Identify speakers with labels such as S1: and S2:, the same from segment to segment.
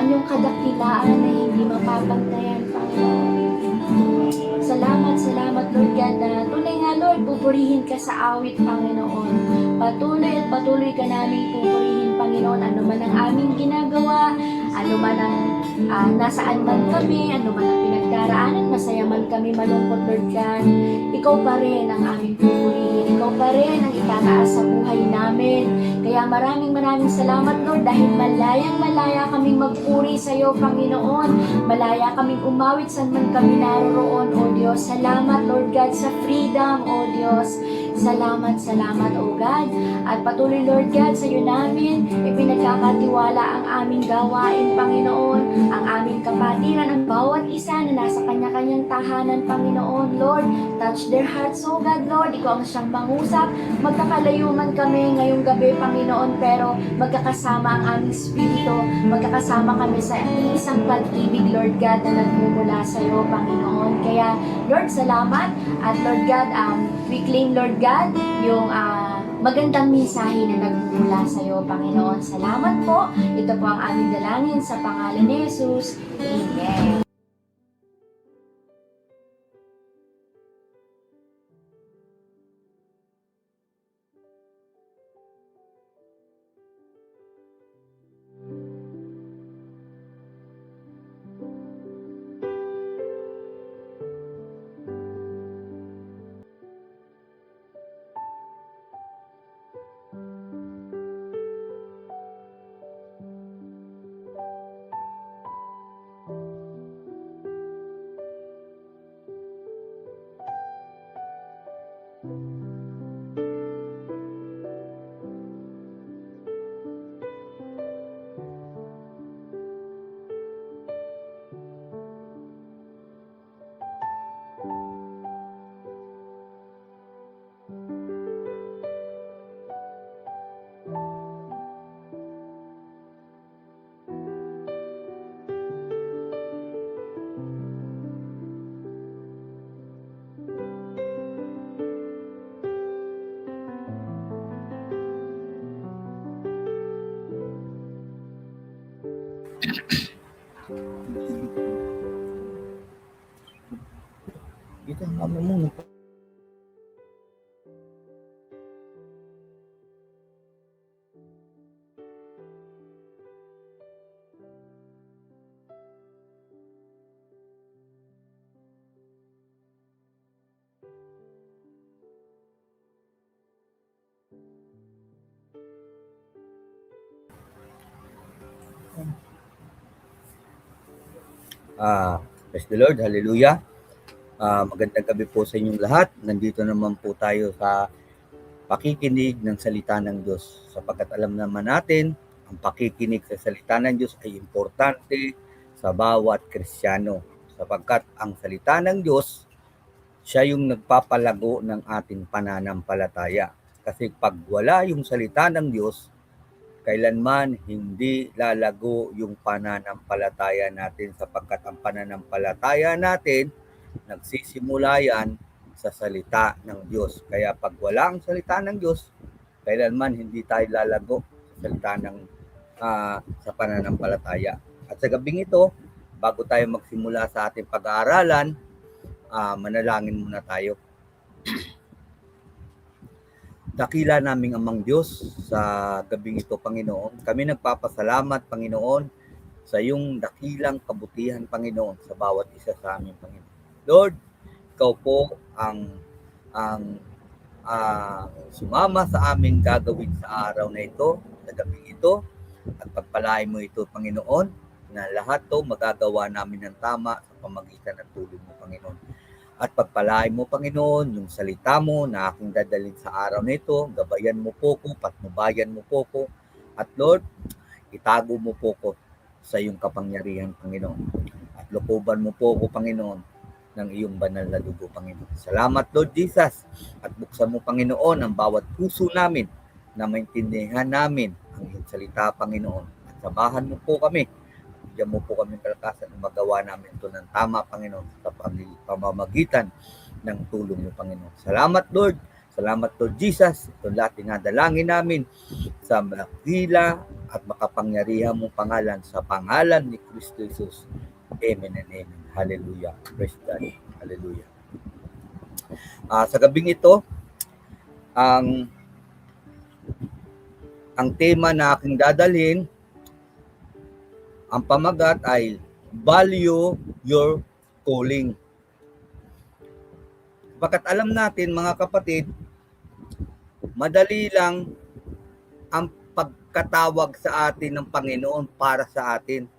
S1: ang iyong kadakilaan na hindi mapapantayan, Panginoon. Salamat, Lord God, na tunay nga, Lord, pupurihin ka sa awit, Panginoon. Patuloy at patuloy ka namin pupurihin, Panginoon, ano man ang aming ginagawa, ano man ang nasaan man kami, ano man ang pinagdaraanan, masaya man kami, malungkot, Lord God. Ikaw pa rin ang aming pupurihin. Ikaw pa rin ang itataas sa buhay namin. Kaya maraming salamat, Lord, dahil malaya kaming magpuri sa iyo, Panginoon. Malaya kaming umawit saan man kami naroroon, O Diyos. Salamat, Lord God, sa freedom, O Diyos. Salamat, O God. At patuloy, Lord God, sa iyo namin ipinagkakatiwala ang aming gawain, Panginoon, ang aming kapatiran, ang bawat isa na nasa kanya-kanyang tahanan, Panginoon. Lord, touch their hearts, O God, Lord. Ikaw ang siyang mangusap. Magkakalayo man kami ngayong gabi, Panginoon, pero magkakasama ang aming spirito. Magkakasama kami sa isang pag-ibig, Lord God, na nagmumula sa iyo, Panginoon. Kaya, Lord, salamat. At Lord God, we claim, Lord God, yung magandang mensahe na nagmumula sa iyo, Panginoon. Salamat po. Ito po ang aming dalangin sa pangalan ni Jesus. Amen.
S2: Ito ang amo mo. Praise the Lord, hallelujah. Magandang gabi po sa inyong lahat. Nandito naman po tayo sa pakikinig ng salita ng Diyos. Sapagkat alam naman natin, ang pakikinig sa salita ng Diyos ay importante sa bawat Kristiyano. Sapagkat ang salita ng Diyos, siya yung nagpapalago ng ating pananampalataya. Kasi pag wala yung salita ng Diyos, kailanman hindi lalago yung pananampalataya natin sapagkat ang pananampalataya natin nagsisimula yan sa salita ng Diyos. Kaya pag wala ang salita ng Diyos, kailanman hindi tayo lalago sa salita ng sa pananampalataya. At sa gabing ito, bago tayo magsimula sa ating pag-aaralan, manalangin muna tayo. Dakila naming Amang Diyos, sa gabing ito, Panginoon, kami nagpapasalamat, Panginoon, sa iyong dakilang kabutihan, Panginoon, sa bawat isa sa amin, Panginoon. Lord, ikaw po ang sumama sa aming gagawin sa araw na ito, sa gabing ito, at pagpalain mo ito, Panginoon, na lahat to magagawa namin ng tama sa pamagitan ng tulong mo, Panginoon. At pagpalain mo, Panginoon, yung salita mo na aking dadalhin sa araw na ito, gabayan mo po ko, patnubayan mo po ko, at Lord, itago mo po ko sa iyong kapangyarihan, Panginoon. At lukuban mo po ko, Panginoon, ng iyong banal na dugo, Panginoon. Salamat, Lord Jesus. At buksan mo, Panginoon, ang bawat puso namin na maintindihan namin ang iyong salita, Panginoon. At sabahan mo po kami. Diyan mo po kami kalakasan na magawa namin ito ng tama, Panginoon, sa pamamagitan ng tulong mo, Panginoon. Salamat, Lord, Salamat, Lord Jesus. Ito lahat tinadalangin namin sa makila at makapangyarihan mong pangalan, sa pangalan ni Kristo Jesus. Amen and amen. Hallelujah. Praise God. Hallelujah. Sa gabing ito, ang tema na aking dadalhin, ang pamagat ay value your calling. Bakit alam natin, mga kapatid, madali lang ang pagkatawag sa atin ng Panginoon para sa atin.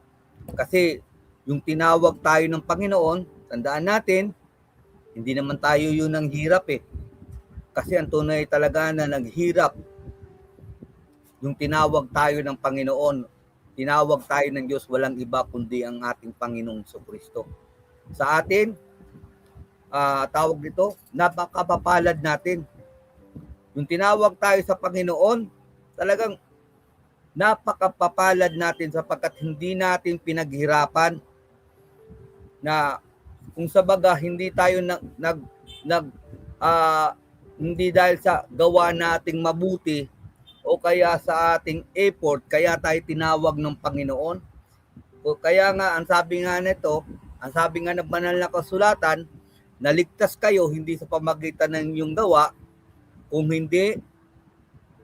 S2: Kasi yung tinawag tayo ng Panginoon, tandaan natin, hindi naman tayo yun ang hirap eh. Kasi ang tunay talaga na naghirap, yung tinawag tayo ng Panginoon, tinawag tayo ng Diyos, walang iba kundi ang ating Panginoong Jesucristo. Sa atin, tawag dito, napakapapalad natin. Yung tinawag tayo sa Panginoon, talagang napakapapalad natin sapagkat hindi natin pinaghirapan na kung sa baga hindi tayo hindi dahil sa gawa nating mabuti o kaya sa ating effort kaya tayo tinawag ng Panginoon. O kaya nga ang sabi nga nito, ang sabi nga ng banal na kasulatan, naligtas kayo hindi sa pamagitan ng inyong gawa, kung hindi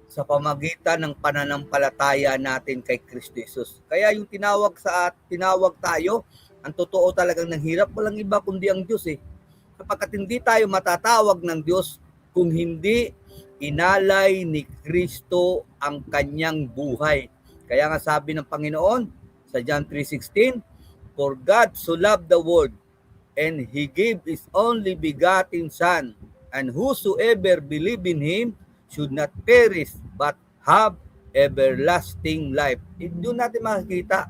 S2: sa pamagitan ng pananampalataya natin kay Kristo Jesus. Kaya yung tinawag tayo, ang totoo talagang ng hirap, walang iba kundi ang Diyos eh. Sapagkat hindi tayo matatawag ng Diyos kung hindi inalay ni Kristo ang kanyang buhay. Kaya nga sabi ng Panginoon sa John 3:16, "For God so loved the world, and He gave His only begotten Son, and whosoever believe in Him should not perish, but have everlasting life." Doon natin makikita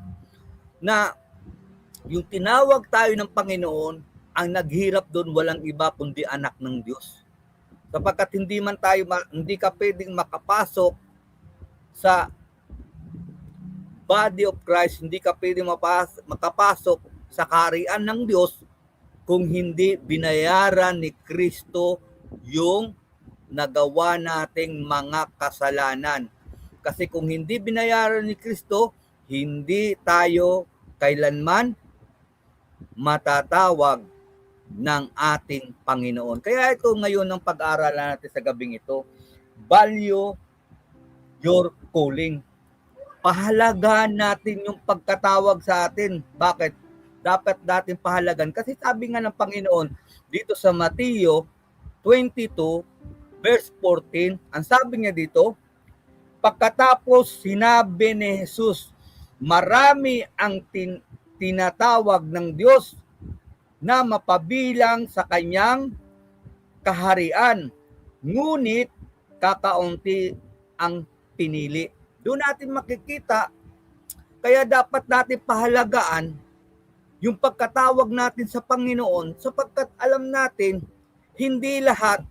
S2: na yung tinawag tayo ng Panginoon, ang naghirap doon walang iba kundi anak ng Diyos. Sapagkat hindi ka pwedeng makapasok sa body of Christ, hindi ka pwedeng makapasok sa kaharian ng Diyos kung hindi binayaran ni Kristo yung nagawa nating mga kasalanan. Kasi kung hindi binayaran ni Kristo, hindi tayo kailanman matatawag ng ating Panginoon. Kaya ito ngayon ang pag-aaralan natin sa gabing ito, value your calling. Pahalagahan natin yung pagkatawag sa atin. Bakit? Dapat natin pahalagan. Kasi sabi nga ng Panginoon dito sa Mateo 22 verse 14, ang sabi niya dito, pagkatapos sinabi ni Jesus, marami ang tinatawag ng Diyos na mapabilang sa kanyang kaharian, ngunit kakaunti ang pinili. Doon natin makikita, kaya dapat natin pahalagaan yung pagkatawag natin sa Panginoon sapagkat alam natin, hindi lahat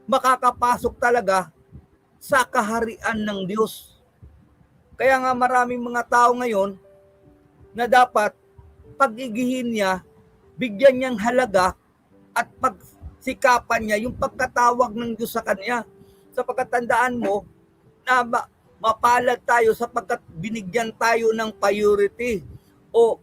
S2: makakapasok talaga sa kaharian ng Diyos. Kaya nga maraming mga tao ngayon na dapat pag-igihin niya, bigyan niyang halaga at pagsikapan niya yung pagkatawag ng Diyos sa kanya. Sapagkat tandaan mo na mapalad tayo sapagkat binigyan tayo ng priority o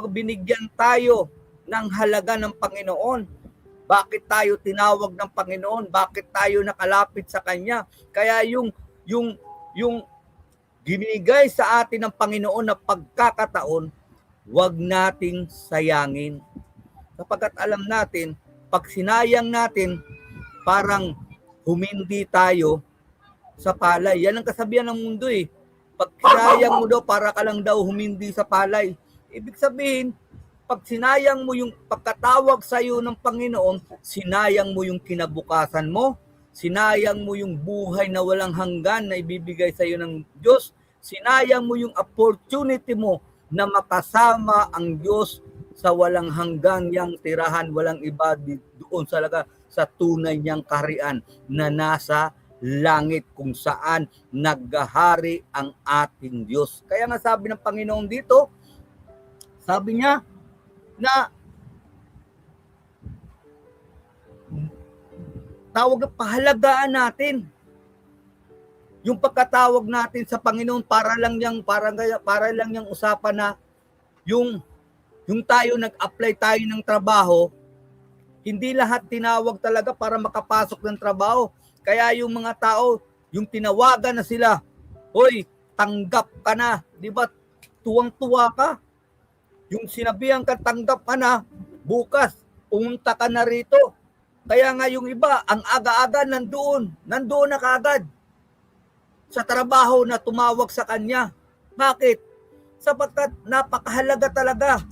S2: binigyan tayo ng halaga ng Panginoon. Bakit tayo tinawag ng Panginoon? Bakit tayo nakalapit sa Kanya? Kaya yung binigay sa atin ng Panginoon na pagkakataon, huwag nating sayangin. Sapagkat alam natin, pag sinayang natin, parang humindi tayo sa palay. Yan ang kasabihan ng mundo eh. Pag sinayang mo daw, para ka lang daw humindi sa palay. Ibig sabihin, pag sinayang mo yung pagkatawag sa iyo ng Panginoon, sinayang mo yung kinabukasan mo, sinayang mo yung buhay na walang hanggan na ibibigay sa iyo ng Diyos, sinayang mo yung opportunity mo na makasama ang Diyos sa walang hanggang yang tirahan, walang iba doon sa tunay niyang kaharian na nasa langit kung saan naghahari ang ating Diyos. Kaya nga sabi ng Panginoon dito, sabi niya na tawag na pahalagaan natin. Yung pagkatawag natin sa Panginoon para lang yang usapan na yung tayo nag-apply tayo ng trabaho, hindi lahat tinawag talaga para makapasok ng trabaho. Kaya yung mga tao, yung tinawagan na sila, hoy, tanggap ka na, di ba? Tuwang-tuwa ka. Yung sinabihan ka, tanggap ka na, bukas, pumunta ka na rito. Kaya nga yung iba, ang aga-aga nandoon na kaagad sa trabaho na tumawag sa kanya. Bakit? Sapagkat napakahalaga talaga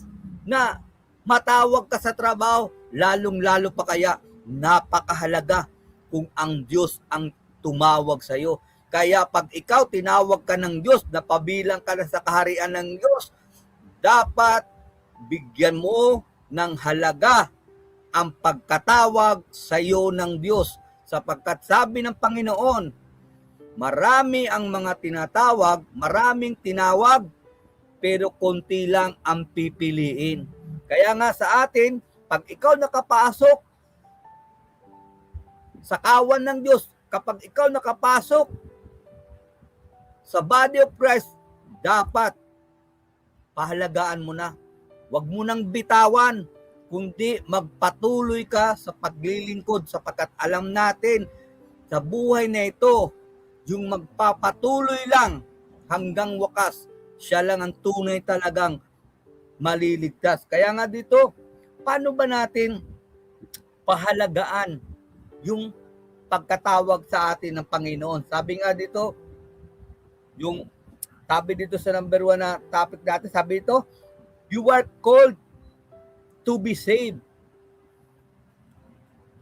S2: na matawag ka sa trabaho, lalong-lalo pa kaya napakahalaga kung ang Diyos ang tumawag sa iyo. Kaya pag ikaw tinawag ka ng Diyos, napabilang ka na sa kaharian ng Diyos, dapat bigyan mo ng halaga ang pagkatawag sa iyo ng Diyos. Sapagkat sabi ng Panginoon, marami ang mga tinatawag, maraming tinawag, pero konti lang ang pipiliin. Kaya nga sa atin, pag ikaw nakapasok sa kawan ng Diyos, kapag ikaw nakapasok sa body of Christ, dapat pahalagaan mo na. Huwag mo nang bitawan, kundi magpatuloy ka sa paglilingkod sapagkat alam natin sa buhay na ito, yung magpapatuloy lang hanggang wakas, siya lang ang tunay talagang maliligtas. Kaya nga dito, paano ba natin pahalagaan yung pagkatawag sa atin ng Panginoon? Sabi nga dito, sabi dito sa number 1 na topic natin, sabi dito, you are called to be saved.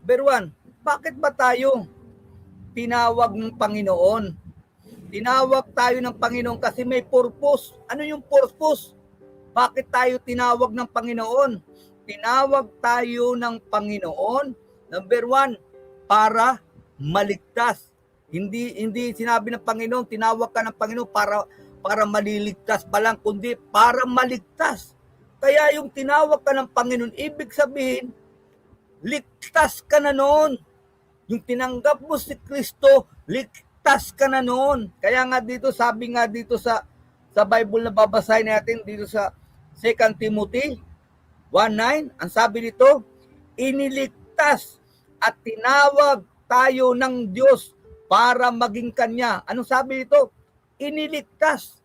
S2: Number 1, bakit ba tayo tinawag ng Panginoon? Tinawag tayo ng Panginoon kasi may purpose. Ano yung purpose? Bakit tayo tinawag ng Panginoon? Tinawag tayo ng Panginoon, number 1, para maligtas. Hindi sinabi ng Panginoon, tinawag ka ng Panginoon para maliligtas pa lang, kundi para maligtas. Kaya yung tinawag ka ng Panginoon, ibig sabihin, ligtas ka na noon. Yung tinanggap mo si Kristo, ligtas ka na noon. Kaya nga dito, sabi nga dito sa Bible na babasahin natin, dito sa 2 Timothy 1:9, ang sabi dito, iniligtas at tinawag tayo ng Diyos para maging Kanya. Anong sabi dito? Iniligtas.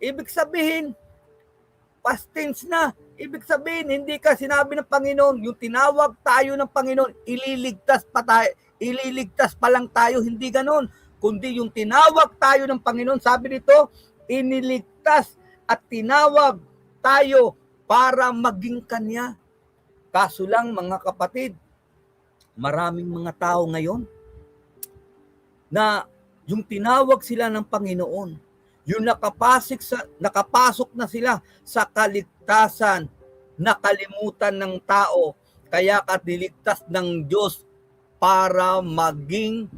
S2: Ibig sabihin, past tense na. Ibig sabihin, hindi ka sinabi ng Panginoon, yung tinawag tayo ng Panginoon, ililigtas pa lang tayo, hindi ganon. Kundi yung tinawag tayo ng Panginoon, sabi dito, iniligtas at tinawag tayo para maging Kanya. Kaso lang mga kapatid, maraming mga tao ngayon na yung tinawag sila ng Panginoon, yung nakapasok na sila sa kaligtasan, nakalimutan ng tao, kaya ka niligtas ng Diyos para maging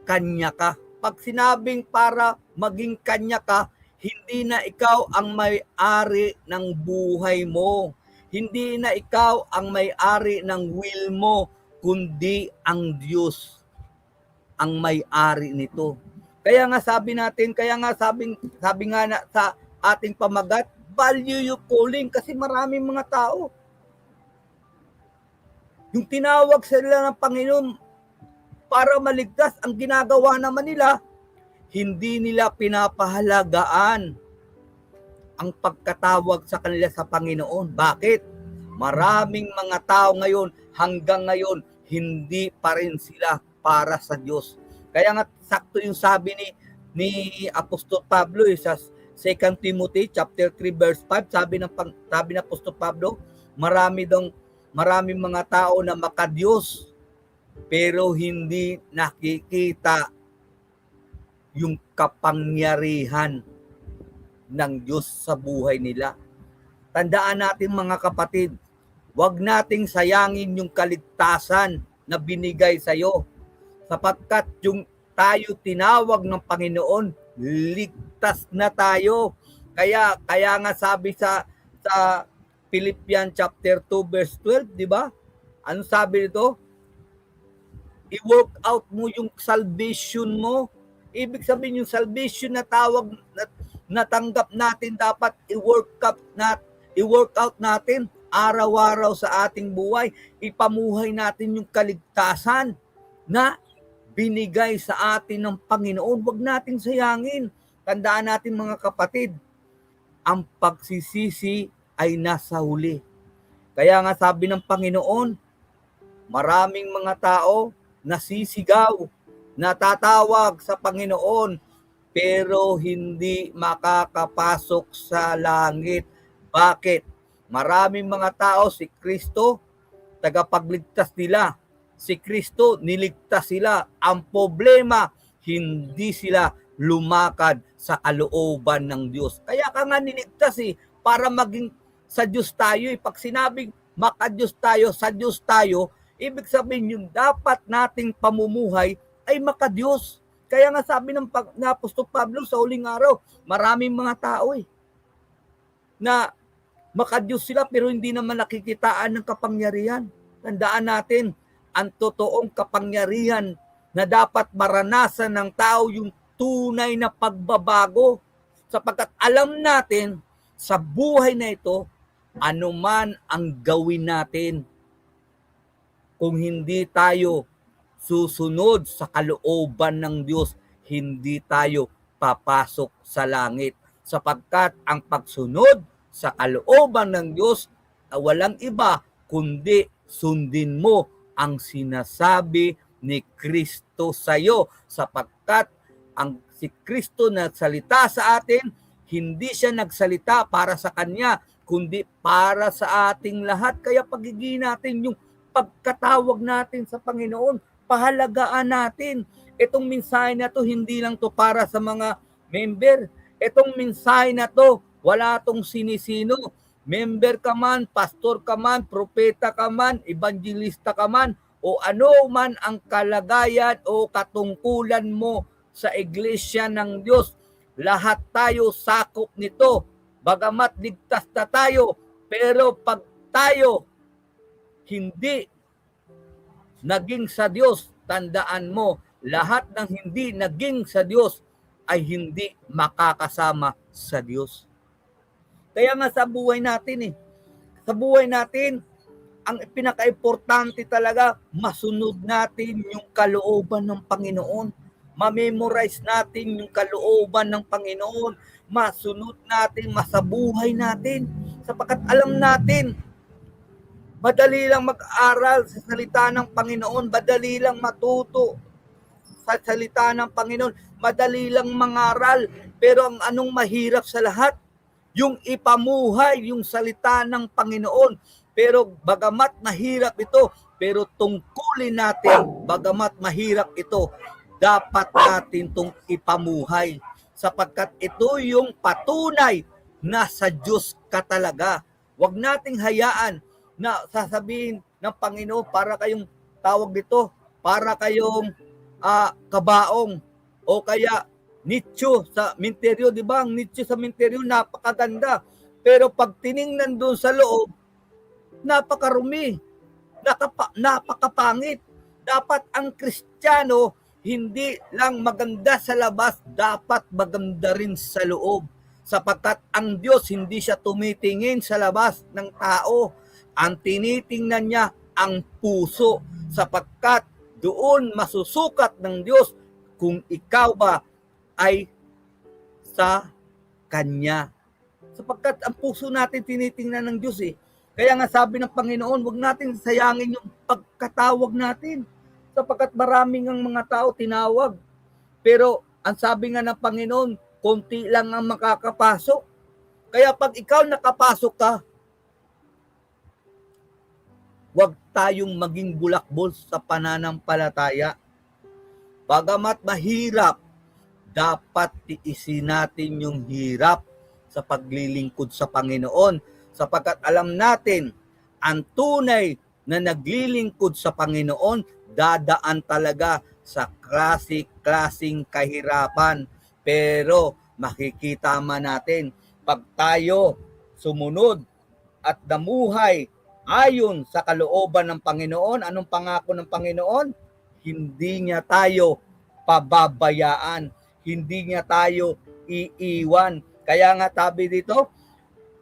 S2: Kanya ka. Pag sinabing para maging Kanya ka, hindi na ikaw ang may-ari ng buhay mo. Hindi na ikaw ang may-ari ng will mo, kundi ang Diyos ang may-ari nito. Kaya nga sabi nga na sa ating pamagat, value your calling, kasi maraming mga tao. Yung tinawag sila ng Panginoon para maligtas, ang ginagawa naman nila, hindi nila pinapahalagaan ang pagkatawag sa kanila sa Panginoon. Bakit? Maraming mga tao ngayon, hanggang ngayon, hindi pa rin sila para sa Diyos. Kaya nga sakto yung sabi ni Apostol Pablo sa 2 Timothy chapter 3 verse 5, sabi ng Apostol Pablo, maraming mga tao na makadiyos pero hindi nakikita yung kapangyarihan ng Diyos sa buhay nila. Tandaan natin mga kapatid, huwag nating sayangin yung kaligtasan na binigay sa iyo. Sapagkat yung tayo tinawag ng Panginoon, ligtas na tayo. Kaya nga sabi sa Philippians chapter 2 verse 12, di ba? Ano sabi nito? i-work out mo yung salvation mo. Ibig sabihin yung salvation na tawag na natanggap natin, dapat i-work out natin araw-araw sa ating buhay. Ipamuhay natin yung kaligtasan na binigay sa atin ng Panginoon. Huwag nating sayangin. Tandaan natin mga kapatid, ang pagsisisi ay nasa huli. Kaya nga sabi ng Panginoon, maraming mga tao nasisigaw, natatawag sa Panginoon, pero hindi makakapasok sa langit. Bakit? Maraming mga tao, si Kristo, tagapagligtas nila. Si Kristo, niligtas sila. Ang problema, hindi sila lumakad sa kalooban ng Diyos. Kaya ka nga niligtas para maging sa Diyos tayo. Pag sinabing maka-Diyos tayo, sa Diyos tayo, ibig sabihin yung dapat nating pamumuhay ay maka-Diyos. Kaya nga sabi ng Apostol Pablo sa huling araw, maraming mga tao na maka-Diyos sila pero hindi naman nakikitaan ng kapangyarihan. Tandaan natin, ang totoong kapangyarihan na dapat maranasan ng tao yung tunay na pagbabago. Sapagkat alam natin sa buhay na ito, anuman ang gawin natin, kung hindi tayo susunod sa kalooban ng Diyos, hindi tayo papasok sa langit. Sapagkat ang pagsunod sa kalooban ng Diyos walang iba kundi sundin mo ang sinasabi ni Kristo sa iyo. Sapagkat ang si Kristo nagsalita sa atin, hindi siya nagsalita para sa Kanya, kundi para sa ating lahat. Kaya pagiging natin yung pagkatawag natin sa Panginoon, pahalagaan natin. Itong mensahe na to, hindi lang to para sa mga member. Itong mensahe na to, wala tong sinisino. Member ka man, pastor ka man, propeta ka man, evangelista ka man, o ano man ang kalagayan o katungkulan mo sa iglesia ng Diyos. Lahat tayo sakop nito. Bagamat ligtas na tayo, pero pag tayo hindi naging sa Diyos, tandaan mo, lahat ng hindi naging sa Diyos ay hindi makakasama sa Diyos. Kaya nga sa buhay natin sa buhay natin, ang pinaka-importante talaga, masunod natin yung kalooban ng Panginoon. Ma-memorize natin yung kalooban ng Panginoon. Masunod natin, masabuhay natin. Sapagkat alam natin, madali lang mag-aral sa salita ng Panginoon, madali lang matuto sa salita ng Panginoon, madali lang mangaral, pero ang anong mahirap sa lahat? Yung ipamuhay yung salita ng Panginoon. Pero bagamat mahirap ito, pero tungkulin natin, bagamat mahirap ito, dapat natin itong ipamuhay. Sapagkat ito yung patunay na sa Diyos ka talaga. Huwag nating hayaan na sasabihin ng Panginoon para kayong tawag dito, para kayong kabaong o kaya nicho sa minteryo, di ba? Ang nicho sa minteryo napakaganda. Pero pag tiningnan doon sa loob, napakarumi, napakapangit. Dapat ang Kristiyano hindi lang maganda sa labas, dapat maganda rin sa loob. Sapagkat ang Diyos hindi siya tumitingin sa labas ng tao. Ang tinitingnan niya ang puso, sapagkat doon masusukat ng Diyos kung ikaw ba ay sa Kanya. Sapagkat ang puso natin tinitingnan ng Diyos Kaya nga sabi ng Panginoon, huwag natin sayangin yung pagkatawag natin. Sapagkat maraming ang mga tao tinawag. Pero ang sabi nga ng Panginoon, konti lang ang makakapasok. Kaya pag ikaw nakapasok ka, huwag tayong maging bulakbol sa pananampalataya. Bagamat mahirap, dapat tiisin natin yung hirap sa paglilingkod sa Panginoon. Sapagkat alam natin, ang tunay na naglilingkod sa Panginoon, dadaan talaga sa klaseng kahirapan. Pero makikita man natin, pag tayo sumunod at namuhay ayon sa kalooban ng Panginoon, anong pangako ng Panginoon? hindi niya tayo pababayaan, hindi niya tayo iiwan. Kaya nga sabi dito,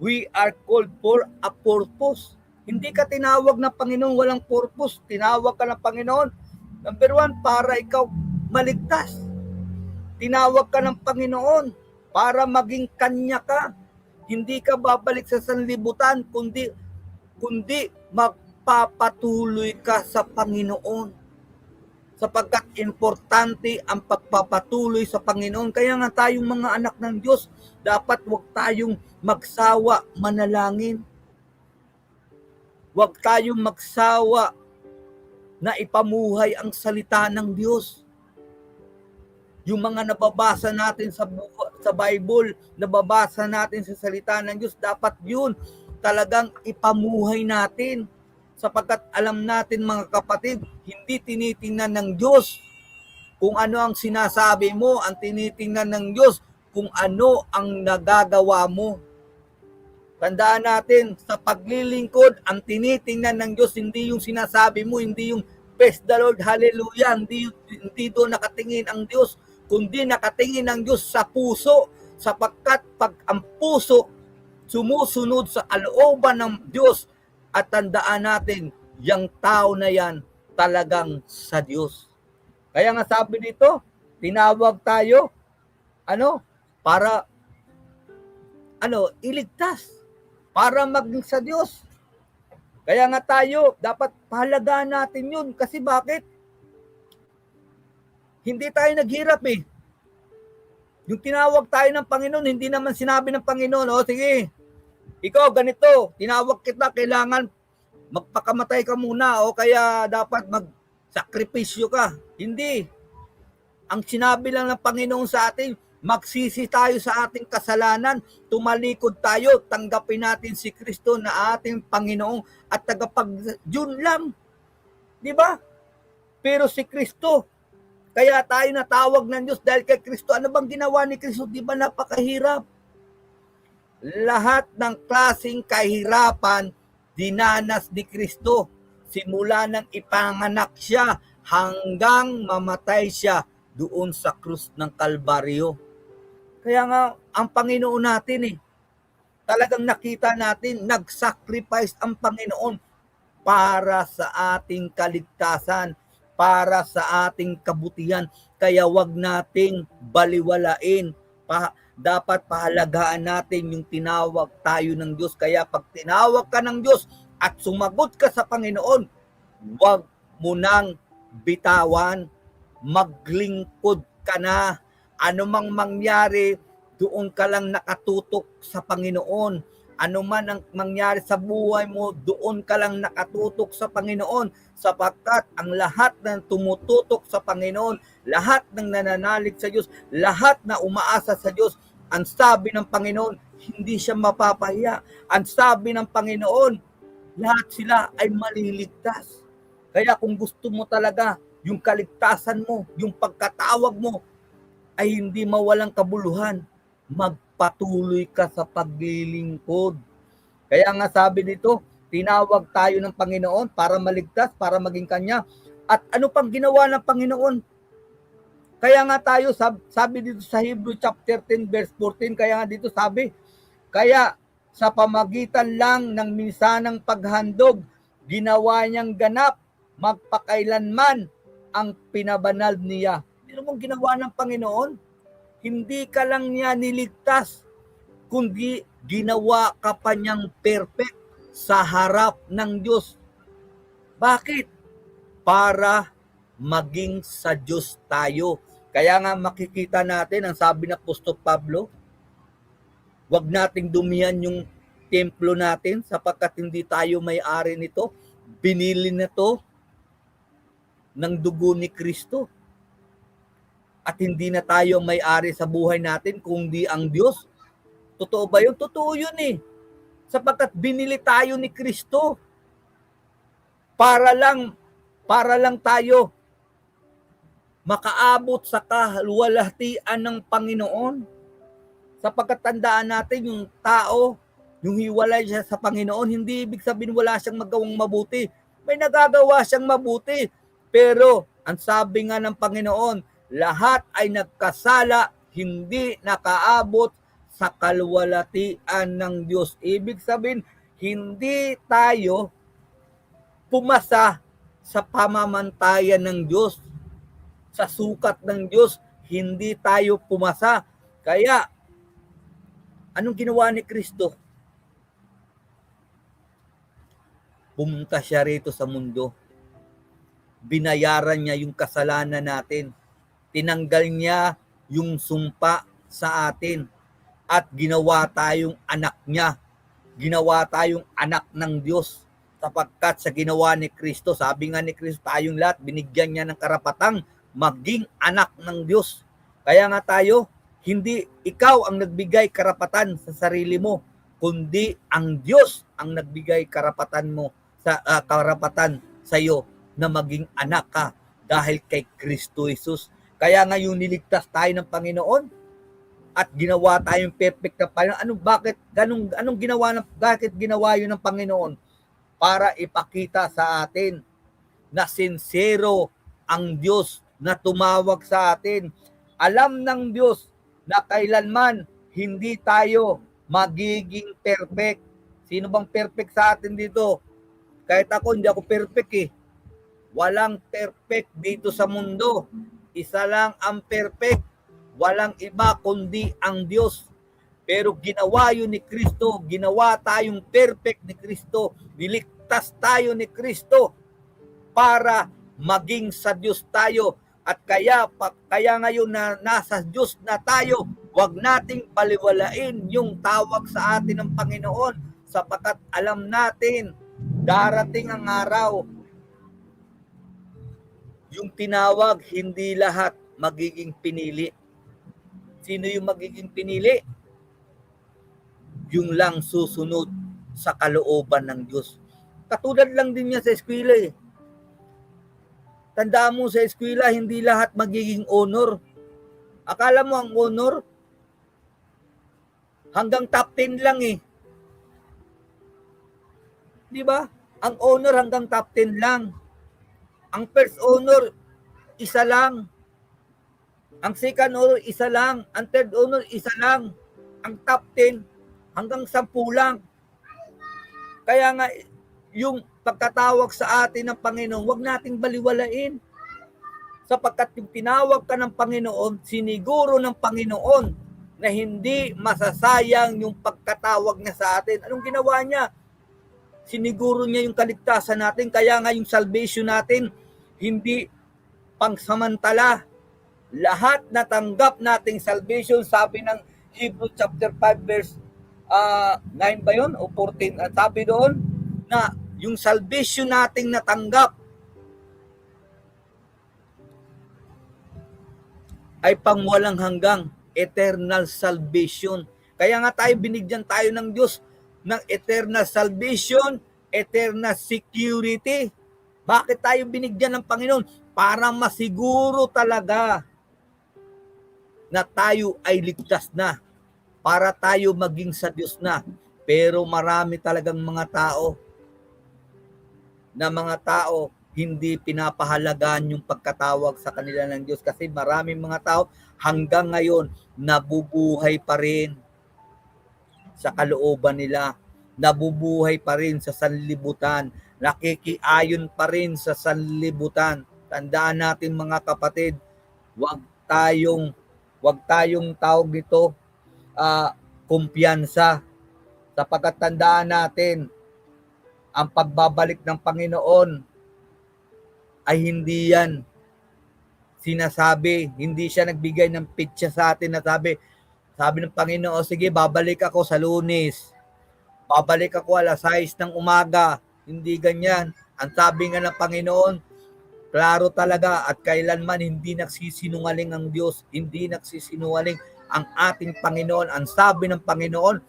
S2: we are called for a purpose. Hindi ka tinawag ng Panginoon walang purpose. Tinawag ka ng Panginoon, number one, para ikaw maligtas. Tinawag ka ng Panginoon para maging kanya ka. Hindi ka babalik sa sanlibutan, kundi magpapatuloy ka sa Panginoon. Sapagkat importante ang pagpapatuloy sa Panginoon. Kaya nga tayong mga anak ng Diyos, dapat huwag tayong magsawa manalangin. Huwag tayong magsawa na ipamuhay ang salita ng Diyos. Yung mga nababasa natin sa Bible, nababasa natin sa salita ng Diyos, dapat yun talagang ipamuhay natin. Sapagkat alam natin mga kapatid, hindi tinitingnan ng Diyos kung ano ang sinasabi mo, ang tinitingnan ng Diyos kung ano ang nagagawa mo. Tandaan natin, sa paglilingkod, ang tinitingnan ng Diyos, hindi yung sinasabi mo, hindi yung praise the Lord, hallelujah, hindi doon nakatingin ang Diyos, kundi nakatingin ang Diyos sa puso, sapagkat pag ang puso sumusunod sa kalooban ng Diyos, at tandaan natin, yung tao na yan talagang sa Diyos. Kaya nga sabi dito, tinawag tayo, para iligtas, para maging sa Diyos. Kaya nga tayo, dapat pahalagaan natin yun. Kasi bakit? Hindi tayo naghirap eh. Yung tinawag tayo ng Panginoon, hindi naman sinabi ng Panginoon, sige, ikaw ganito, tinawag kita, kailangan magpakamatay ka muna o kaya dapat magsakripisyo ka. Hindi. Ang sinabi lang ng Panginoon sa atin, magsisi tayo sa ating kasalanan, tumalikod tayo, tanggapin natin si Kristo na ating Panginoon at yun lang. Di ba? Pero si Kristo, kaya tayo natawag ng Diyos dahil kay Kristo. Ano bang ginawa ni Kristo? Di ba napakahirap? Lahat ng klaseng kahirapan dinanas ni Kristo. Simula nang ipanganak siya hanggang mamatay siya doon sa krus ng Kalbaryo. Kaya nga, ang Panginoon natin talagang nakita natin, nag-sacrifice ang Panginoon para sa ating kaligtasan, para sa ating kabutihan. Kaya wag nating baliwalain. Dapat pahalagaan natin yung tinawag tayo ng Diyos. Kaya pag tinawag ka ng Diyos at sumagot ka sa Panginoon, wag mo nang bitawan, maglingkod ka na. Ano mang mangyari, doon ka lang nakatutok sa Panginoon. Ano man ang mangyari sa buhay mo, doon ka lang nakatutok sa Panginoon. Sapagkat ang lahat ng tumututok sa Panginoon, lahat ng nananalig sa Diyos, lahat na umaasa sa Diyos, ang sabi ng Panginoon, hindi siya mapapahiya. Ang sabi ng Panginoon, lahat sila ay maliligtas. Kaya kung gusto mo talaga, yung kaligtasan mo, yung pagkatawag mo, ay hindi mawalang kabuluhan, magpatuloy ka sa paglilingkod. Kaya nga sabi dito, tinawag tayo ng Panginoon para maligtas, para maging Kanya. At ano pang ginawa ng Panginoon? Kaya nga tayo, sabi dito sa Hebrew chapter 10 verse 14, kaya nga dito sabi, kaya sa pamagitan lang ng minsanang paghandog, ginawa niyang ganap, magpakailanman ang pinabanal niya. Ano mong ginawa ng Panginoon? Hindi ka lang niya niligtas, kundi ginawa ka pa niyang perfect sa harap ng Diyos. Bakit? Para maging sa Diyos tayo. Kaya nga makikita natin, ang sabi ng Apostol Pablo, wag nating dumihan yung templo natin sapagkat hindi tayo may-ari nito. Binili na to ng dugo ni Kristo. At hindi na tayo may-ari sa buhay natin kundi ang Diyos. Totoo ba yun? Totoo yun Sapagkat binili tayo ni Kristo para lang tayo makaabot sa kaluwalhatian ng Panginoon. Sapagkat tandaan natin yung tao, yung hiwalay siya sa Panginoon, hindi ibig sabihin wala siyang magawang mabuti. May nagagawa siyang mabuti, pero Ang sabi nga ng Panginoon, lahat ay nagkasala, hindi nakaabot sa kalwalatian ng Diyos. Ibig sabihin, hindi tayo pumasa sa pamamantayan ng Diyos, sa sukat ng Diyos, hindi tayo pumasa. Kaya, anong ginawa ni Kristo? Pumunta siya rito sa mundo. Binayaran niya yung kasalanan natin. Tinanggal niya yung sumpa sa atin. At ginawa tayong anak niya. Ginawa tayong anak ng Diyos. Sapagkat sa ginawa ni Kristo, sabi nga ni Kristo, tayong lahat, binigyan niya ng karapatang maging anak ng Diyos. Kaya nga tayo, hindi ikaw ang nagbigay karapatan sa sarili mo, kundi ang Diyos ang nagbigay karapatan mo karapatan sa iyo na maging anak ka dahil kay Kristo Jesus. Kaya ngayon niligtas tayo ng Panginoon at ginawa tayong perfect na Panginoon. Bakit ginawa yun ng Panginoon? Para ipakita sa atin na sincero ang Diyos na tumawag sa atin. Alam ng Diyos na kailanman hindi tayo magiging perfect. Sino bang perfect sa atin dito? Kahit ako, hindi ako perfect eh. Walang perfect dito sa mundo. Isa lang ang perfect. Walang iba kundi ang Diyos. Pero ginawa yun ni Kristo. Ginawa tayong perfect ni Kristo. Niligtas tayo ni Kristo para maging sa Diyos tayo. At kaya ngayon na nasa Diyos na tayo, huwag nating baliwalain yung tawag sa atin ng Panginoon, sapagkat alam natin darating ang araw, yung tinawag, hindi lahat magiging pinili. Sino yung magiging pinili? Yung lang susunod sa kalooban ng Diyos. Katulad lang din niya sa eskwela eh. Tandaan mo sa eskwela, hindi lahat magiging honor. Akala mo ang honor, hanggang top 10 lang eh. Di ba? Ang honor hanggang top 10 lang. Ang first honor, isa lang. Ang second honor, isa lang. Ang third honor, isa lang. Ang top 10, hanggang 10 lang. Kaya nga, yung pagkatawag sa atin ng Panginoon, huwag nating baliwalain. Sapagkat yung tinawag ka ng Panginoon, siniguro ng Panginoon na hindi masasayang yung pagkatawag niya sa atin. Anong ginawa niya? Siniguro niya yung kaligtasan natin. Kaya nga yung salvation natin, hindi pangsamantala. Lahat natanggap nating salvation, sabi ng Hebrews chapter 5 verse 9 ba yun? O 14? At sabi doon na yung salvation nating natanggap ay pangwalang hanggang, eternal salvation. Kaya nga tayo, binigyan tayo ng Diyos ng eternal salvation, eternal security. Bakit tayo binigyan ng Panginoon? Para masiguro talaga na tayo ay ligtas na. Para tayo maging sa Diyos na. Pero marami talagang mga tao hindi pinapahalagaan yung pagkatawag sa kanila ng Diyos. Kasi maraming mga tao hanggang ngayon nabubuhay pa rin sa kalooban nila, nabubuhay pa rin sa sanlibutan, nakikiayon pa rin sa sanlibutan. Tandaan natin mga kapatid, wag tayong tawag nito, kumpiyansa, sapagkat tandaan natin, ang pagbabalik ng Panginoon ay hindi yan sinasabi, hindi siya nagbigay ng pitsa sa atin na sabi ng Panginoon, sige, babalik ako sa Lunes. Babalik ako alas 6 ng umaga. Hindi ganyan. Ang sabi nga ng Panginoon, klaro talaga at kailanman hindi nagsisinungaling ang Diyos. Hindi nagsisinungaling ang ating Panginoon. Ang sabi ng Panginoon,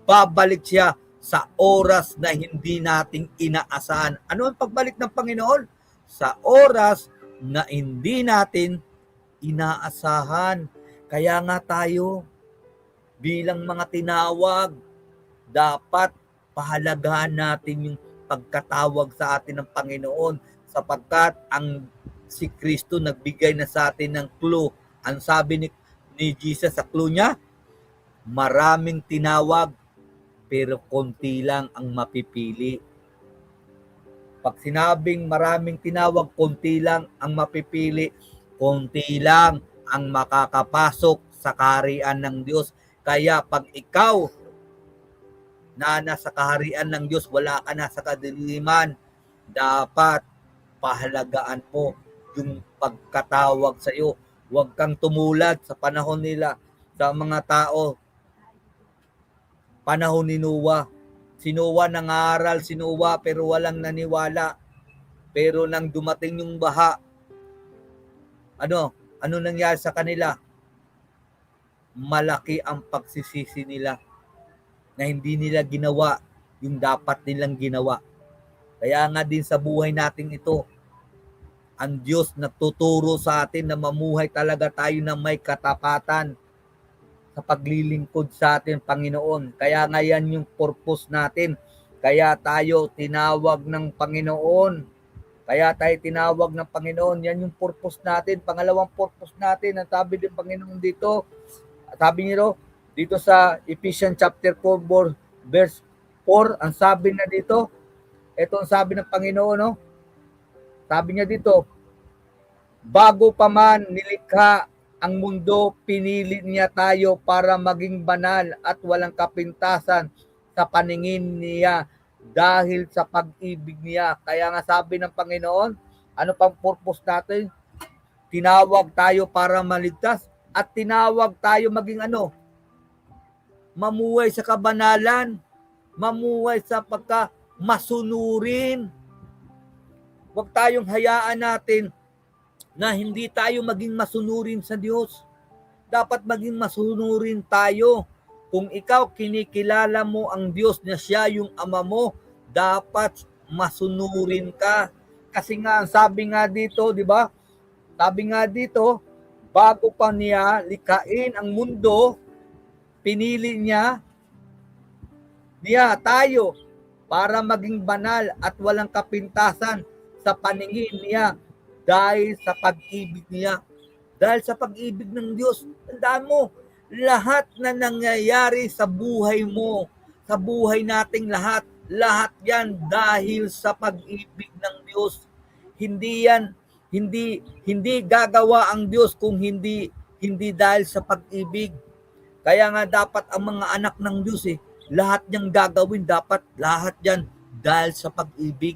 S2: babalik siya sa oras na hindi nating inaasahan. Ano ang pagbalik ng Panginoon? Sa oras na hindi natin inaasahan. Kaya nga tayo, bilang mga tinawag, dapat pahalagahan natin yung pagkatawag sa atin ng Panginoon, sapagkat ang si Kristo nagbigay na sa atin ng clue. Ang sabi ni Jesus sa clue niya, maraming tinawag pero konti lang ang mapipili. Pag sinabing maraming tinawag, konti lang ang mapipili, konti lang ang makakapasok sa kaharian ng Diyos. Kaya pag ikaw na nasa kaharian ng Diyos, wala ka na sa kadiliman, dapat pahalagaan mo yung pagkatawag sa iyo. Huwag kang tumulad sa panahon nila, sa mga tao, panahon ni Noah. Si Noah nangaral, si Noah pero walang naniwala. Pero nang dumating yung baha, ano nangyari sa kanila? Malaki ang pagsisisi nila na hindi nila ginawa yung dapat nilang ginawa. Kaya nga din sa buhay natin ito, ang Diyos nagtuturo sa atin na mamuhay talaga tayo na may katapatan sa paglilingkod sa atin, Panginoon. Kaya nga yan yung purpose natin. Kaya tayo tinawag ng Panginoon. Yan yung purpose natin. Pangalawang purpose natin, ang sabi ng Panginoon dito, sabi niyo dito sa Ephesians chapter 4, verse 4, ang sabi na dito, ito ang sabi ng Panginoon, no? Sabi niya dito, bago pa man nilikha ang mundo, pinili niya tayo para maging banal at walang kapintasan sa paningin niya dahil sa pag-ibig niya. Kaya nga sabi ng Panginoon, ano pang purpose natin? Tinawag tayo para maligtas at tinawag tayo maging mamuhay sa kabanalan, mamuhay sa pagkamasunurin. Huwag tayong hayaan natin na hindi tayo maging masunurin sa Diyos. Dapat maging masunurin tayo. Kung ikaw kinikilala mo ang Diyos na siya yung ama mo, dapat masunurin ka. Kasi nga, sabi nga dito, di ba? Sabi nga dito, bago pa niya likhain ang mundo, pinili niya tayo para maging banal at walang kapintasan sa paningin niya dahil sa pag-ibig niya. Dahil sa pag-ibig ng Diyos. Tandaan mo, lahat na nangyayari sa buhay mo, sa buhay nating lahat yan dahil sa pag-ibig ng Diyos. Hindi gagawa ang Diyos kung hindi dahil sa pag-ibig. Kaya nga dapat ang mga anak ng Diyos lahat niyang gagawin, dapat lahat yan dahil sa pag-ibig.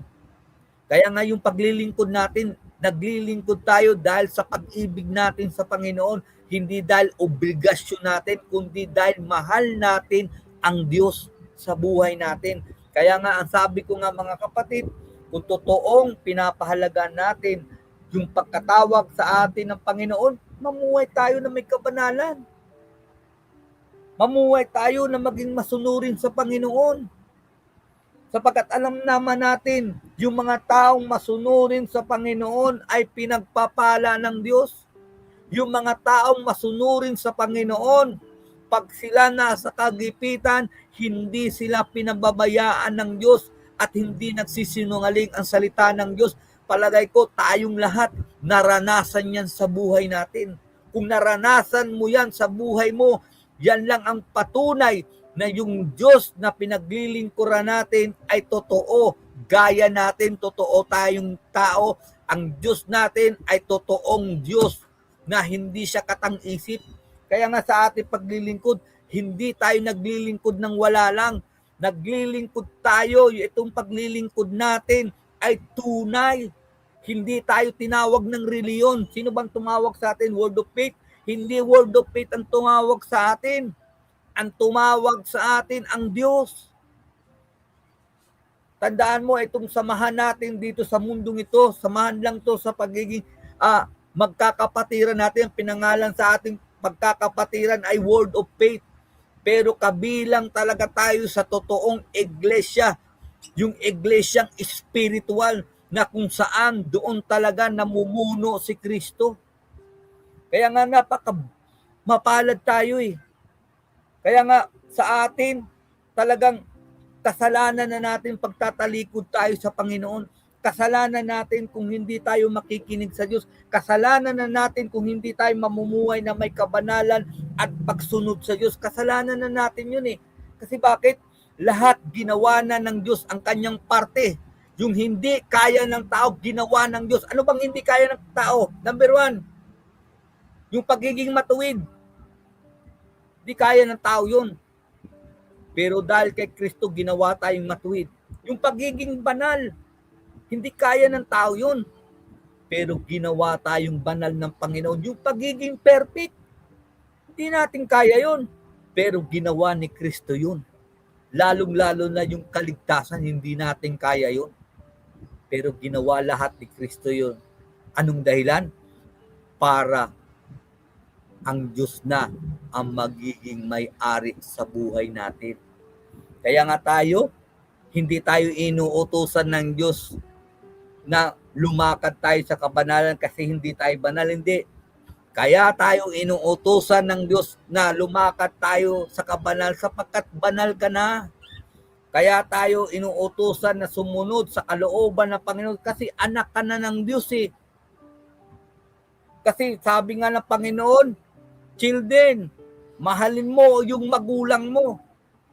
S2: Kaya nga yung paglilingkod natin, naglilingkod tayo dahil sa pag-ibig natin sa Panginoon, hindi dahil obligasyon natin, kundi dahil mahal natin ang Diyos sa buhay natin. Kaya nga ang sabi ko nga mga kapatid, kung totoong pinapahalagaan natin yung pagkatawag sa atin ng Panginoon, mamuhay tayo na may kabanalan. Mamuhay tayo na maging masunurin sa Panginoon. Sapagkat alam naman natin, yung mga taong masunurin sa Panginoon ay pinagpapala ng Diyos. Yung mga taong masunurin sa Panginoon, pag sila nasa kagipitan, hindi sila pinababayaan ng Diyos at hindi nagsisinungaling ang salita ng Diyos. Palagay ko tayong lahat naranasan yan sa buhay natin. Kung naranasan mo yan sa buhay mo, yan lang ang patunay na yung Diyos na pinaglilingkuran natin ay totoo. Gaya natin, totoo tayong tao. Ang Diyos natin ay totoong Diyos na hindi siya katang-isip. Kaya nga sa ating paglilingkod, hindi tayo naglilingkod ng wala lang. Naglilingkod tayo, itong paglilingkod natin ay tunay. Hindi tayo tinawag ng reliyon. Sino bang tumawag sa atin? Word of Faith? Hindi Word of Faith ang tumawag sa atin. Ang tumawag sa atin ang Diyos. Tandaan mo, itong samahan natin dito sa mundong ito, samahan lang to sa pagiging magkakapatiran natin. Ang pinangalan sa ating pagkakapatiran ay Word of Faith. Pero kabilang talaga tayo sa totoong iglesia. Yung iglesyang spiritual na kung saan doon talaga namumuno si Kristo. Kaya nga mapalad tayo Kaya nga sa atin talagang kasalanan na natin pagtatalikod tayo sa Panginoon. Kasalanan natin kung hindi tayo makikinig sa Diyos. Kasalanan na natin kung hindi tayo mamumuhay na may kabanalan at pagsunod sa Diyos. Kasalanan na natin yun eh. Kasi bakit? Lahat ginawa na ng Diyos ang kanyang parte. Yung hindi kaya ng tao, ginawa ng Diyos. Ano bang hindi kaya ng tao? Number 1, yung pagiging matuwid. Hindi kaya ng tao yun. Pero dahil kay Kristo, ginawa tayong matuwid. Yung pagiging banal, hindi kaya ng tao yun. Pero ginawa tayong banal ng Panginoon. Yung pagiging perfect, hindi natin kaya yun. Pero ginawa ni Kristo yun. Lalong-lalo na yung kaligtasan, hindi natin kaya yun. Pero ginawa lahat ni Kristo yun. Anong dahilan? Para ang Diyos na ang magiging may-ari sa buhay natin. Kaya nga tayo, hindi tayo inuutusan ng Diyos na lumakad tayo sa kabanalan kasi hindi tayo banal. Hindi. Kaya tayo inuutusan ng Diyos na lumakad tayo sa kabanal sapagkat banal ka na. Kaya tayo inuutusan na sumunod sa kalooban ng Panginoon kasi anak ka na ng Diyos eh. Kasi sabi nga ng Panginoon, children, mahalin mo yung magulang mo.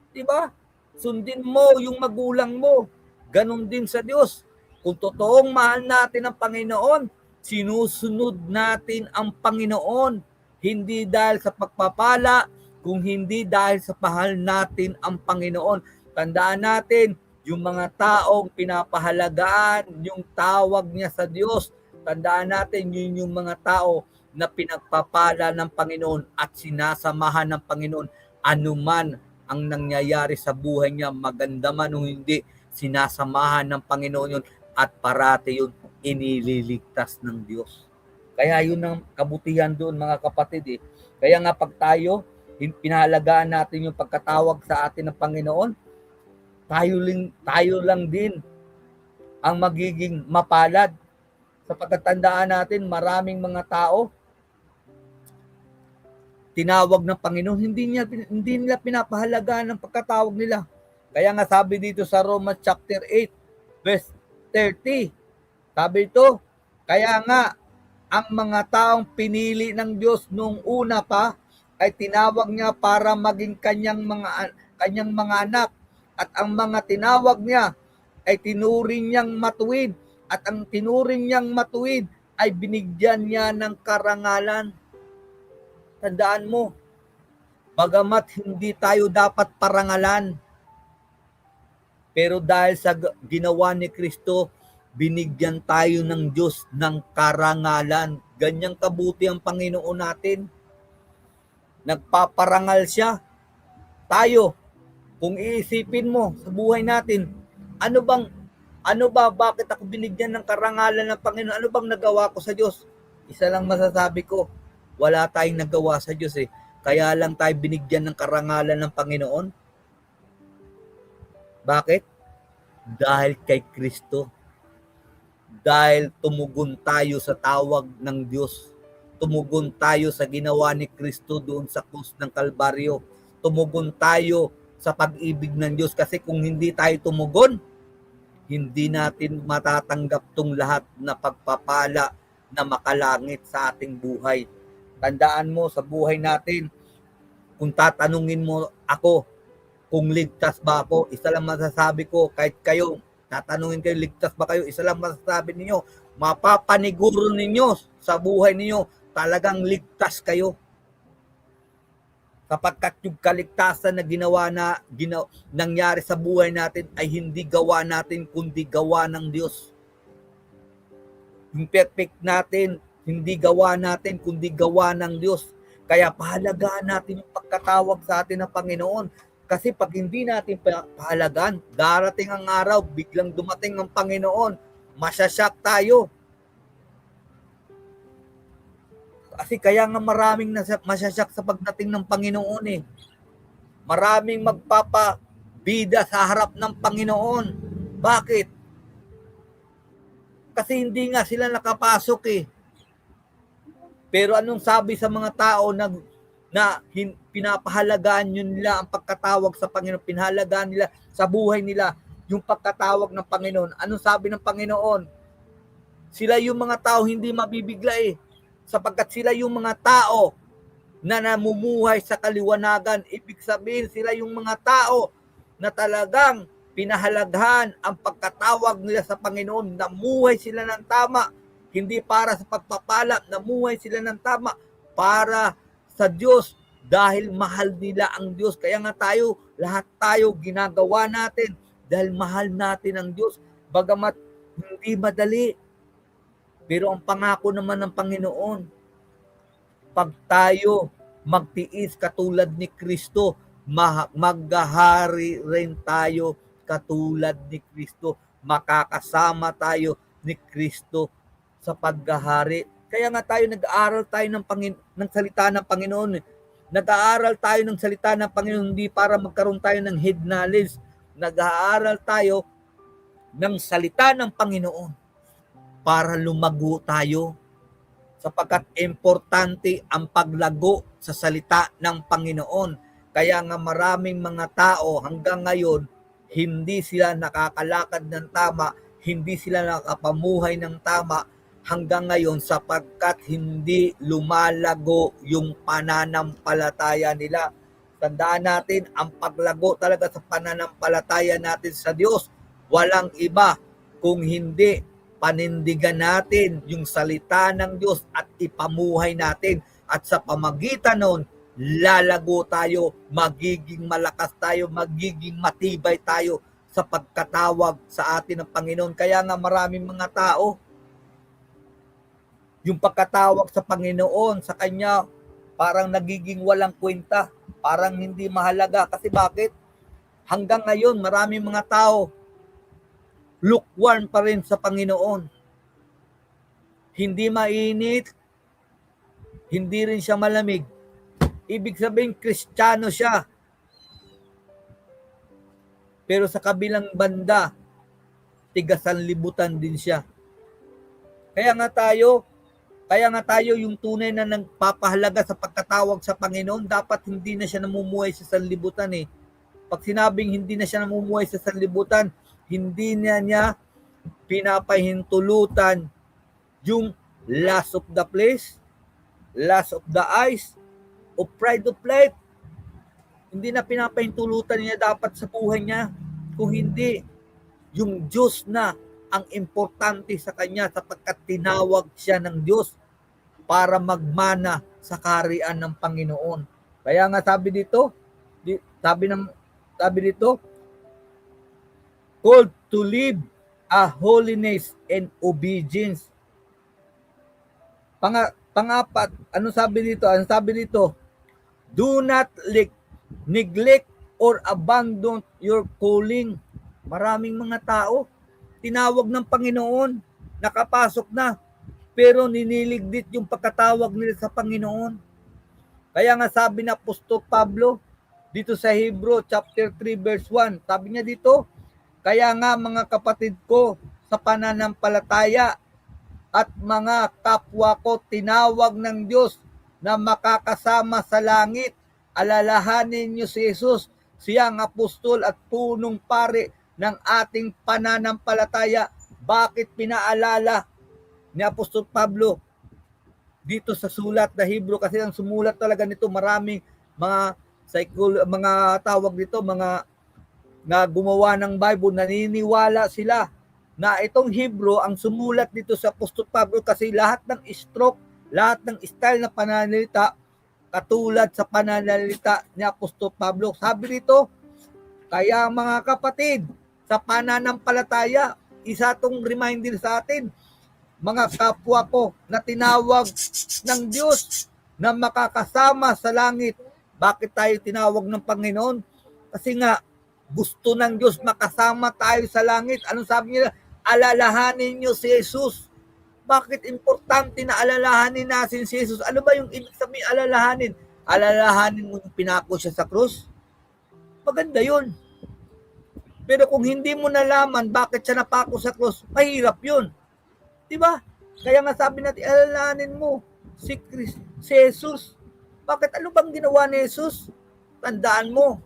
S2: Diba? Sundin mo yung magulang mo. Ganon din sa Diyos. Kung totoong mahal natin ang Panginoon, sinusunod natin ang Panginoon. Hindi dahil sa pagpapala, kung hindi dahil sa mahal natin ang Panginoon. Tandaan natin, yung mga taong pinapahalagaan, yung tawag niya sa Diyos, tandaan natin yun yung mga tao na pinagpapala ng Panginoon at sinasamahan ng Panginoon anuman ang nangyayari sa buhay niya, maganda man o hindi, sinasamahan ng Panginoon yun at parati yun inililigtas ng Diyos. Kaya yun ang kabutihan doon mga kapatid eh. Kaya nga pag tayo, pinahalagaan natin yung pagkatawag sa atin ng Panginoon, tayo lang din ang magiging mapalad. Sa pagkatandaan natin, maraming mga tao tinawag ng Panginoon, hindi nila pinapahalagaan ng pagkatawag nila. Kaya nga sabi dito sa Romans chapter 8, verse 30, sabi ito, kaya nga ang mga taong pinili ng Diyos nung una pa ay tinawag niya para maging kanyang mga anak. At ang mga tinawag niya ay tinuring niyang matuwid. At ang tinuring niyang matuwid ay binigyan niya ng karangalan. Tandaan mo, bagamat hindi tayo dapat parangalan, pero dahil sa ginawa ni Kristo, binigyan tayo ng Diyos ng karangalan. Ganyang kabuti ang Panginoon natin. Nagpaparangal siya. Tayo, kung iisipin mo sa buhay natin, bakit ako binigyan ng karangalan ng Panginoon? Ano bang nagawa ko sa Diyos? Isa lang masasabi ko, wala tayong nagawa sa Diyos eh. Kaya lang tayo binigyan ng karangalan ng Panginoon. Bakit? Dahil kay Kristo. Dahil tumugon tayo sa tawag ng Diyos. Tumugon tayo sa ginawa ni Kristo doon sa krus ng Kalbaryo. Tumugon tayo sa pag-ibig ng Diyos kasi kung hindi tayo tumugon, hindi natin matatanggap tong lahat na pagpapala na makalangit sa ating buhay. Tandaan mo sa buhay natin, kung tatanungin mo ako kung ligtas ba ako, isa lang masasabi ko, kahit kayo, tatanungin kayo, ligtas ba kayo, isa lang masasabi ninyo, mapapaniguro ninyo sa buhay ninyo, talagang ligtas kayo. Sapagkat yung kaligtasan na nangyari sa buhay natin ay hindi gawa natin kundi gawa ng Diyos. Yung perfect natin, hindi gawa natin kundi gawa ng Diyos. Kaya pahalagaan natin yung pagkatawag sa atin ng Panginoon. Kasi pag hindi natin pahalagaan, darating ang araw, biglang dumating ang Panginoon, masasyak tayo. Kasi kaya nga maraming masasyak sa pagdating ng Panginoon eh. Maraming magpapabida sa harap ng Panginoon. Bakit? Kasi hindi nga sila nakapasok eh. Pero anong sabi sa mga tao na pinapahalagaan nila ang pagkatawag sa Panginoon, pinahalagaan nila sa buhay nila, yung pagkatawag ng Panginoon. Anong sabi ng Panginoon? Sila yung mga tao hindi mabibigla sapagkat sila yung mga tao na namumuhay sa kaliwanagan. Ibig sabihin, sila yung mga tao na talagang pinahalagahan ang pagkatawag nila sa Panginoon. Namuhay sila ng tama, hindi para sa pagpapala, namuhay sila ng tama para sa Diyos dahil mahal nila ang Diyos. Kaya nga lahat tayo ginagawa natin dahil mahal natin ang Diyos. Bagamat hindi madali, pero ang pangako naman ng Panginoon, pag tayo magtiis katulad ni Kristo, maghahari rin tayo katulad ni Kristo. Makakasama tayo ni Kristo sa paghahari. Kaya nga nag-aaral tayo ng salita ng Panginoon. Nag-aaral tayo ng salita ng Panginoon hindi para magkaroon tayo ng head knowledge. Nag-aaral tayo ng salita ng Panginoon para lumago tayo, sapagkat importante ang paglago sa salita ng Panginoon. Kaya nga maraming mga tao hanggang ngayon, hindi sila nakakalakad ng tama, hindi sila nakapamuhay ng tama hanggang ngayon sapagkat hindi lumalago yung pananampalataya nila. Tandaan natin, ang paglago talaga sa pananampalataya natin sa Diyos, walang iba kung hindi panindigan natin yung salita ng Diyos at ipamuhay natin. At sa pamagitan nun, lalago tayo, magiging malakas tayo, magiging matibay tayo sa pagkatawag sa atin ng Panginoon. Kaya nga maraming mga tao, yung pagkatawag sa Panginoon, sa Kanya, parang nagiging walang kwenta, parang hindi mahalaga. Kasi bakit? Hanggang ngayon, maraming mga tao, lukewarm pa rin sa Panginoon. Hindi mainit, hindi rin siya malamig. Ibig sabihin, Kristiyano siya. Pero sa kabilang banda, tigasanlibutan din siya. Kaya nga tayo yung tunay na nagpapahalaga sa pagkatawag sa Panginoon, dapat hindi na siya namumuhay sa sanlibutan Pag sinabing hindi na siya namumuhay sa sanlibutan, hindi niya pinapahintulutan yung lust of the flesh, lust of the eyes, o pride of life. Hindi na pinapahintulutan niya dapat sa buhay niya. Kung hindi, yung Diyos na ang importante sa kanya sapagkat tinawag siya ng Diyos para magmana sa kaharian ng Panginoon. Kaya nga sabi dito, called to live a holiness and obedience. Pangapat, ano sabi dito? Do not neglect or abandon your calling. Maraming mga tao, tinawag ng Panginoon, nakapasok na, pero niniligdit yung pagkatawag nila sa Panginoon. Kaya nga sabi na Apostol Pablo, dito sa Hebrew chapter 3 verse 1, sabi niya dito, kaya nga mga kapatid ko sa pananampalataya at mga kapwa ko tinawag ng Diyos na makakasama sa langit, alalahanin niyo si Jesus, siyang apostol at punong pari ng ating pananampalataya. Bakit pinaalala ni Apostol Pablo dito sa sulat na Hebrew? Kasi ang sumulat talaga nito, maraming mga tawag dito, mga na gumawa ng Bible, naniniwala sila na itong Hebrew ang sumulat dito sa Apostol Pablo kasi lahat ng stroke, lahat ng style na pananalita katulad sa pananalita ni Apostol Pablo. Sabi dito, kaya mga kapatid, sa pananampalataya, isa tong reminder sa atin, mga kapwa ko na tinawag ng Diyos na makakasama sa langit. Bakit tayo tinawag ng Panginoon? Kasi nga, gusto ng Diyos makasama tayo sa langit. Anong sabi niya? Alalahanin niyo si Jesus. Bakit importante na alalahanin natin si Jesus? Ano ba yung ibig sabihin alalahanin? Alalahanin mo yung pinako siya sa krus? Maganda yun. Pero kung hindi mo nalaman bakit siya napako sa krus, mahirap yun. Diba? Kaya nga sabi natin, alalahanin mo si Jesus. Bakit? Ano bang ginawa ni Jesus? Tandaan mo,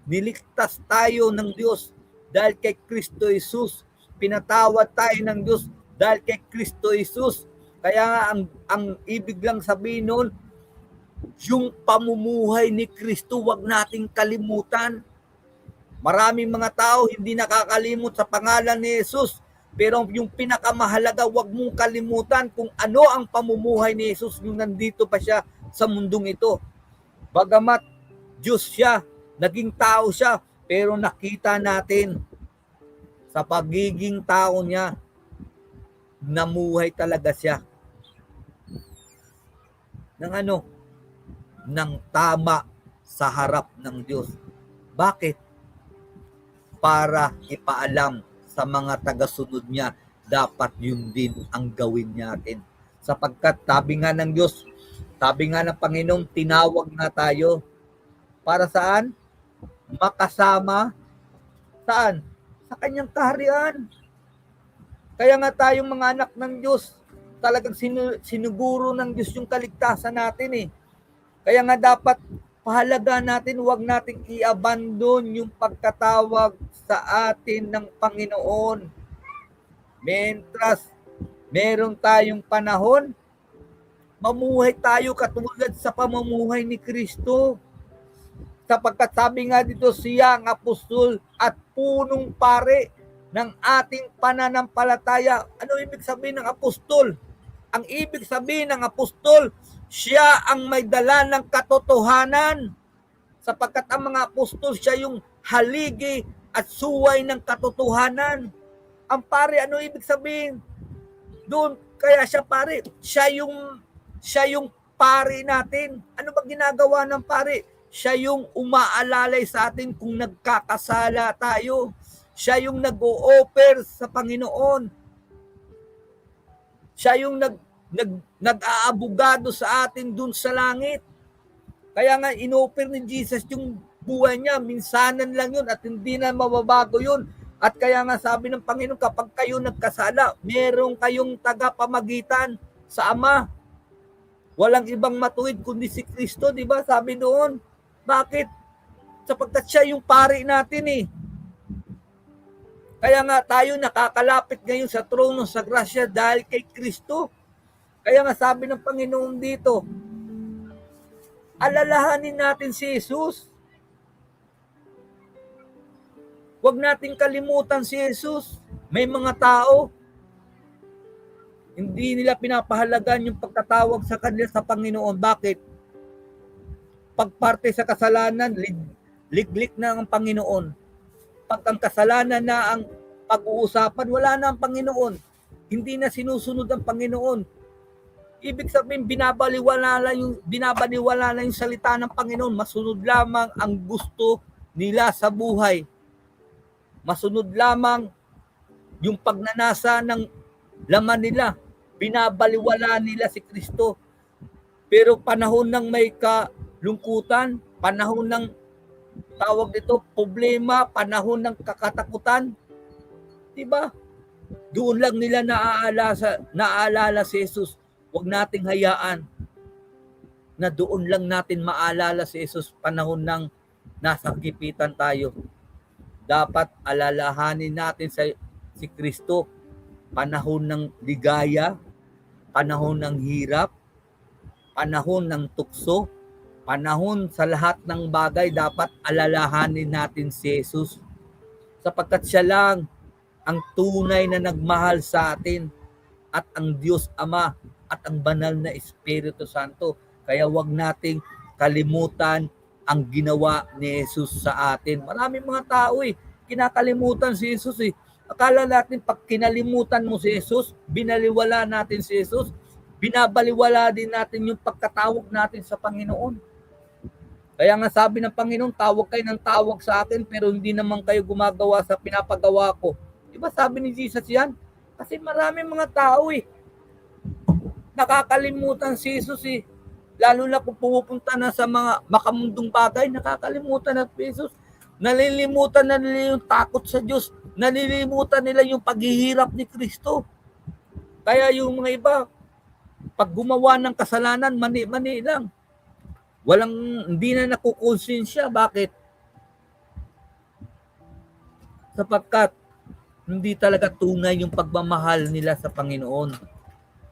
S2: niligtas tayo ng Diyos dahil kay Kristo Jesus. Pinatawad tayo ng Diyos dahil kay Kristo Jesus. Kaya nga ang ibig lang sabihin noon, yung pamumuhay ni Kristo, wag nating kalimutan. Maraming mga tao hindi nakakalimot sa pangalan ni Jesus. Pero yung pinakamahalaga, wag mong kalimutan kung ano ang pamumuhay ni Jesus nung nandito pa siya sa mundong ito. Bagamat Diyos siya, naging tao siya, pero nakita natin sa pagiging tao niya, namuhay talaga siya ng tama sa harap ng Diyos. Bakit? Para ipaalam sa mga tagasunod niya, dapat yun din ang gawin natin. Sapagkat sabi nga ng Diyos, sabi nga ng Panginoon, tinawag na tayo. Para saan? Makasama. Saan? Sa kanyang kaharian. Kaya nga tayong mga anak ng Diyos, talagang sinuguro ng Diyos yung kaligtasan natin eh. Kaya nga dapat pahalaga natin, huwag nating i-abandon yung pagkatawag sa atin ng Panginoon. Mientras meron tayong panahon, mamuhay tayo katulad sa pamumuhay ni Kristo. Sapagkat sabi nga dito, siya ang apostol at punong pare ng ating pananampalataya. Ano ibig sabihin ng apostol? Ang ibig sabihin ng apostol, siya ang may dala ng katotohanan. Sapagkat ang mga apostol, siya yung haligi at suway ng katotohanan. Ang pare, ano ibig sabihin? Doon, kaya siya pare, siya yung pare natin. Ano ba ginagawa ng pare? Siya yung umaalalay sa atin kung nagkakasala tayo. Siya yung nag-o-offer sa Panginoon. Siya yung nag-aabogado sa atin dun sa langit. Kaya nga in-offer ni Jesus yung buhay niya. Minsanan lang yun at hindi na mababago yun. At kaya nga sabi ng Panginoon, kapag kayo nagkasala, meron kayong tagapamagitan sa Ama. Walang ibang matuwid kundi si Kristo, di ba? Sabi doon. Bakit? Sapagkat siya yung pari natin eh. Kaya nga tayo nakakalapit ngayon sa trono sa grasya dahil kay Kristo. Kaya nga sabi ng Panginoon dito, alalahanin natin si Jesus. Huwag nating kalimutan si Jesus. May mga tao, hindi nila pinapahalagan yung pagkatawag sa kanila sa Panginoon. Bakit? Pagparte sa kasalanan, liglik na ang Panginoon. Pag ang kasalanan na ang pag-uusapan, wala na ang Panginoon. Hindi na sinusunod ang Panginoon. Ibig sabihin, binabaliwala na yung salita ng Panginoon. Masunod lamang ang gusto nila sa buhay. Masunod lamang yung pagnanasa ng laman nila. Binabaliwala nila si Kristo. Pero panahon ng may kalungkutan, panahon ng tawag dito, problema, panahon ng kakatakutan, diba? Doon lang nila naaalala si Jesus. Huwag nating hayaan na doon lang natin maalala si Jesus panahon ng nasa kipitan tayo. Dapat alalahanin natin si Kristo panahon ng ligaya, panahon ng hirap, panahon ng tukso, panahon sa lahat ng bagay, dapat alalahanin natin si Jesus. Sapagkat siya lang ang tunay na nagmahal sa atin at ang Diyos Ama at ang banal na Espiritu Santo. Kaya wag nating kalimutan ang ginawa ni Jesus sa atin. Maraming mga tao kinakalimutan si Jesus eh. Akala natin pag kinalimutan mo si Jesus, binaliwala natin si Jesus, binabaliwala din natin yung pagkatawag natin sa Panginoon. Kaya nga sabi ng Panginoon, tawag kayo ng tawag sa akin pero hindi naman kayo gumagawa sa pinapagawa ko. Diba sabi ni Jesus yan? Kasi maraming mga tao nakakalimutan si Jesus eh. Lalo na kung pumupunta na sa mga makamundong bagay, nakakalimutan na si Jesus. Nalilimutan na nila yung takot sa Diyos. Nalilimutan nila yung paghihirap ni Kristo. Kaya yung mga iba, pag gumawa ng kasalanan, mani-mani lang. Hindi na nakukonsensya. Bakit? sapagkat hindi talaga tunay yung pagmamahal nila sa Panginoon.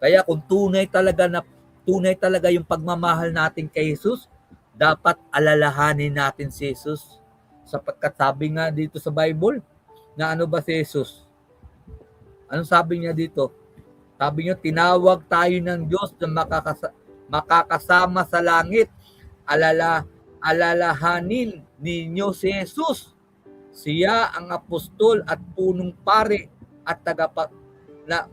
S2: Kaya kung tunay talaga yung pagmamahal natin kay Jesus, dapat alalahanin natin si Jesus. Sapagkat sabi nga dito sa Bible, na ano ba si Jesus? Anong sabi niya dito? Sabi niya, tinawag tayo ng Diyos na makakasama sa langit. Alalahanin ninyo si Jesus. Siya ang apostol at punong pare at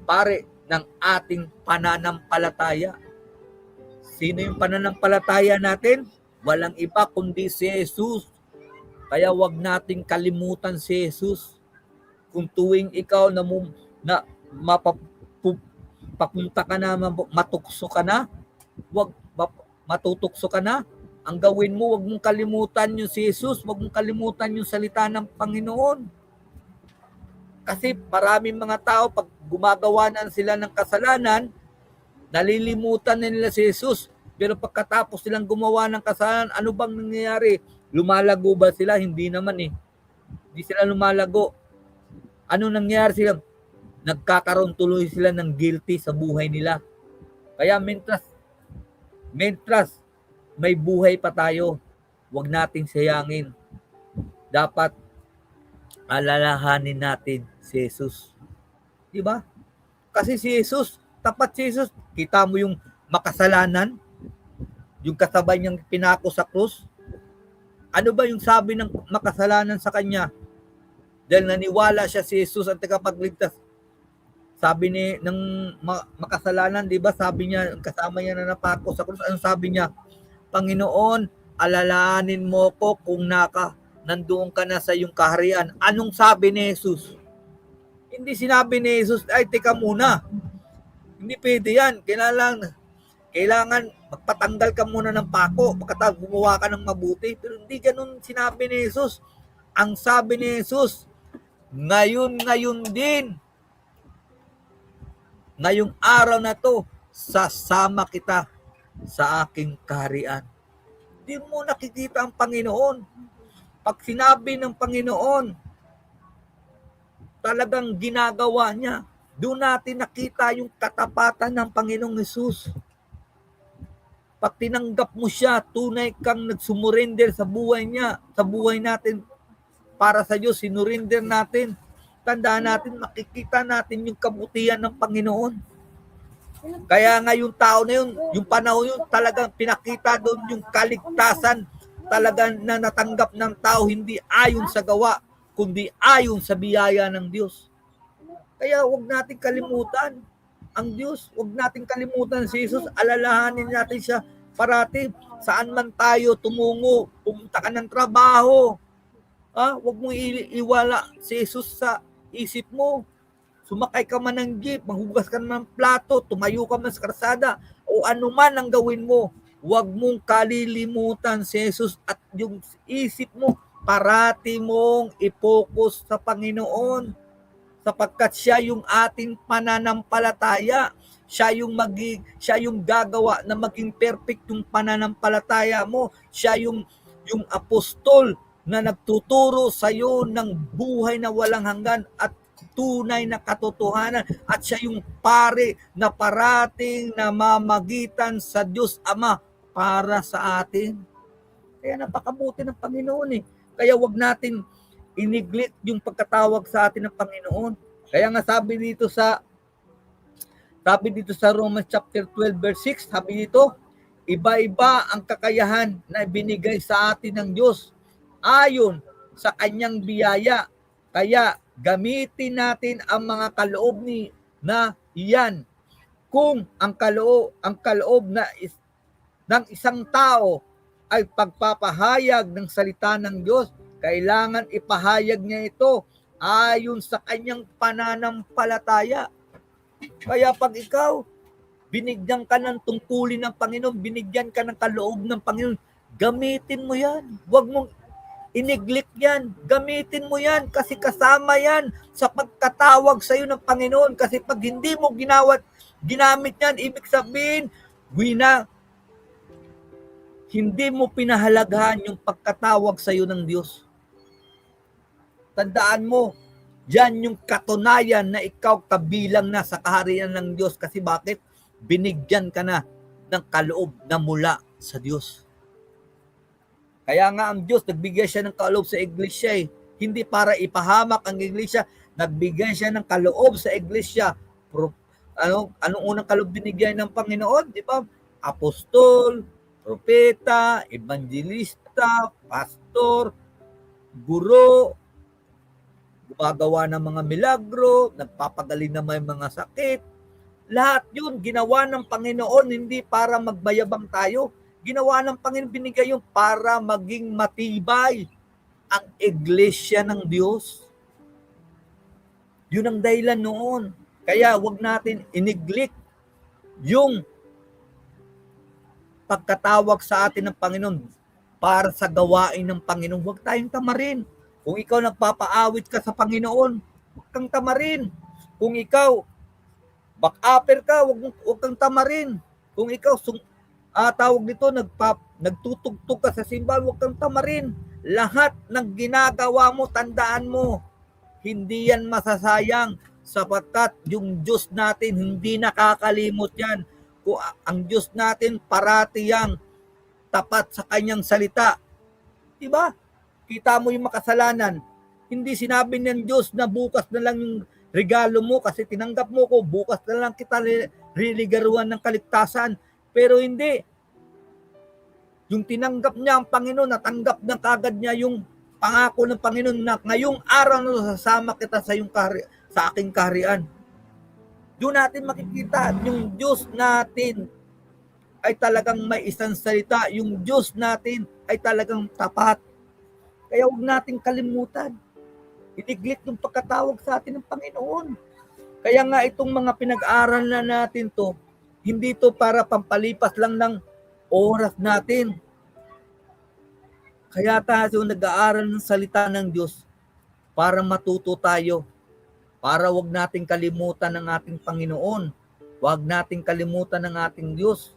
S2: pare ng ating pananampalataya. Sino yung pananampalataya natin? Walang iba kundi si Jesus. Kaya wag nating kalimutan si Jesus. Kung tuwing ikaw papunta ka na, matukso ka na, matutukso ka na, ang gawin mo, wag mong kalimutan yung si Jesus, wag mong kalimutan yung salita ng Panginoon. Kasi maraming mga tao, pag gumagawa na sila ng kasalanan, nalilimutan na nila si Jesus. Pero pagkatapos silang gumawa ng kasalanan, ano bang nangyayari? Lumalago ba sila? Hindi naman eh. Hindi sila lumalago. Ano nangyayari sila? Nagkakaroon tuloy sila ng guilty sa buhay nila. Kaya mentras may buhay pa tayo, huwag nating sayangin. Dapat alalahanin natin si Jesus. Diba? Kasi si Jesus, tapat si Jesus. Kita mo yung makasalanan, yung kasabay niyang pinako sa krus. Ano ba yung sabi ng makasalanan sa kanya? Dahil naniwala siya si Jesus ang tagapagligtas. Sabi ng makasalanan, di ba? Sabi niya, kasama niya na napako sa krus. Anong sabi niya? Panginoon, alalahanin mo ko kung nandoon ka na sa iyong kaharian. Anong sabi ni Jesus? Hindi sinabi ni Jesus, ay teka muna. Hindi pwede yan. Kailangan magpatanggal ka muna ng pako. Pagkatapos gumawa ka ng mabuti. Pero hindi ganun sinabi ni Jesus. Ang sabi ni Jesus, ngayon din, ngayong araw na to, sasama kita sa aking kaharian. Hindi mo nakikita ang Panginoon. Pag sinabi ng Panginoon, talagang ginagawa niya. Doon natin nakita yung katapatan ng Panginoong Hesus. Pag tinanggap mo siya, tunay kang nagsumurrender sa buhay niya, sa buhay natin para sa Diyos, sinurrender natin. Tandaan natin, makikita natin yung kabutihan ng Panginoon. Kaya nga yung tao na yun, yung panahon yun, talagang pinakita doon yung kaligtasan talagang na natanggap ng tao, hindi ayon sa gawa, kundi ayon sa biyaya ng Diyos. Kaya huwag natin kalimutan ang Diyos, huwag natin kalimutan si Jesus, alalahanin natin siya parati, saan man tayo tumungo, pumunta ka ng trabaho, huwag mong iwala si Jesus sa isip mo. Sumakay ka man ng jeep, maghugas ka ng plato, tumayo ka man sa karsada, o ano man ang gawin mo, huwag mong kalilimutan si Jesus at yung isip mo, parati mong i-focus sa Panginoon. Sapagkat siya yung ating pananampalataya. Siya yung gagawa na maging perfect yung pananampalataya mo. Siya yung apostol na nagtuturo sa iyo ng buhay na walang hanggan at tunay na katotohanan, at siya yung pare na parating namamagitan sa Diyos Ama para sa atin. Kaya napakabuti ng Panginoon eh. Kaya wag natin i-neglect yung pagkatawag sa atin ng Panginoon. Kaya nga sabi dito sa Romans chapter 12 verse 6, sabi dito, iba-iba ang kakayahan na binigay sa atin ng Diyos ayon sa kanyang biyaya. Kaya gamitin natin ang mga kaloob na iyan. Kung ang kaloob ng isang tao ay pagpapahayag ng salita ng Diyos, kailangan ipahayag niya ito ayon sa kanyang pananampalataya. Kaya pag ikaw, binigyan ka ng tungkulin ng Panginoon, binigyan ka ng kaloob ng Panginoon, gamitin mo yan. Huwag mong i-neglect yan. Gamitin mo yan kasi kasama yan sa pagkatawag sa iyo ng Panginoon. Kasi pag hindi mo ginamit yan, ibig sabihin, hindi mo pinahalagahan yung pagkatawag sa iyo ng Diyos. Tandaan mo, yan yung katunayan na ikaw kabilang na sa kaharian ng Diyos. Kasi bakit? Binigyan ka na ng kaloob na mula sa Diyos. Kaya nga ang Diyos, nagbigay siya ng kaloob sa iglesia eh. Hindi para ipahamak ang iglesia, nagbigay siya ng kaloob sa iglesia. Anong unang kaloob binigyan ng Panginoon? Di ba? Apostol, propeta, evangelista, pastor, guro, gumagawa ng mga milagro, nagpapagaling na may mga sakit. Lahat yun, ginawa ng Panginoon, hindi para magbayabang tayo. Ginawa ng Panginoon, binigay yung para maging matibay ang iglesia ng Diyos. Yun ang dahilan noon. Kaya wag natin ineglect yung pagkatawag sa atin ng Panginoon para sa gawain ng Panginoon. Huwag tayong tamarin. Kung ikaw nagpapaawit ka sa Panginoon, huwag kang tamarin. Kung ikaw back-upper ka, huwag kang tamarin. Kung ikaw tawag dito, nagtutugtog ka sa simbahan, huwag kang tamarin. Lahat ng ginagawa mo, tandaan mo, hindi yan masasayang sapagkat yung Diyos natin hindi nakakalimot yan. Kung ang Diyos natin parati yang tapat sa kanyang salita. Diba? Kita mo yung makasalanan. Hindi sinabi ng Diyos na bukas na lang yung regalo mo kasi tinanggap mo ko, bukas na lang kita riligaruan ng kaligtasan. Pero hindi. Yung tinanggap niya ang Panginoon, natanggap na kagad niya yung pangako ng Panginoon na ngayong araw na sasama kita sa aking kaharian. Doon natin makikita yung Diyos natin ay talagang may isang salita. Yung Diyos natin ay talagang tapat. Kaya huwag nating kalimutan. Ineglect yung pagkatawag sa atin ng Panginoon. Kaya nga itong mga pinag-aaral na natin to, hindi to para pampalipas lang ng oras natin. Kaya tayo nag-aaral ng salita ng Diyos para matuto tayo. Para wag nating kalimutan ng ating Panginoon. Wag nating kalimutan ng ating Diyos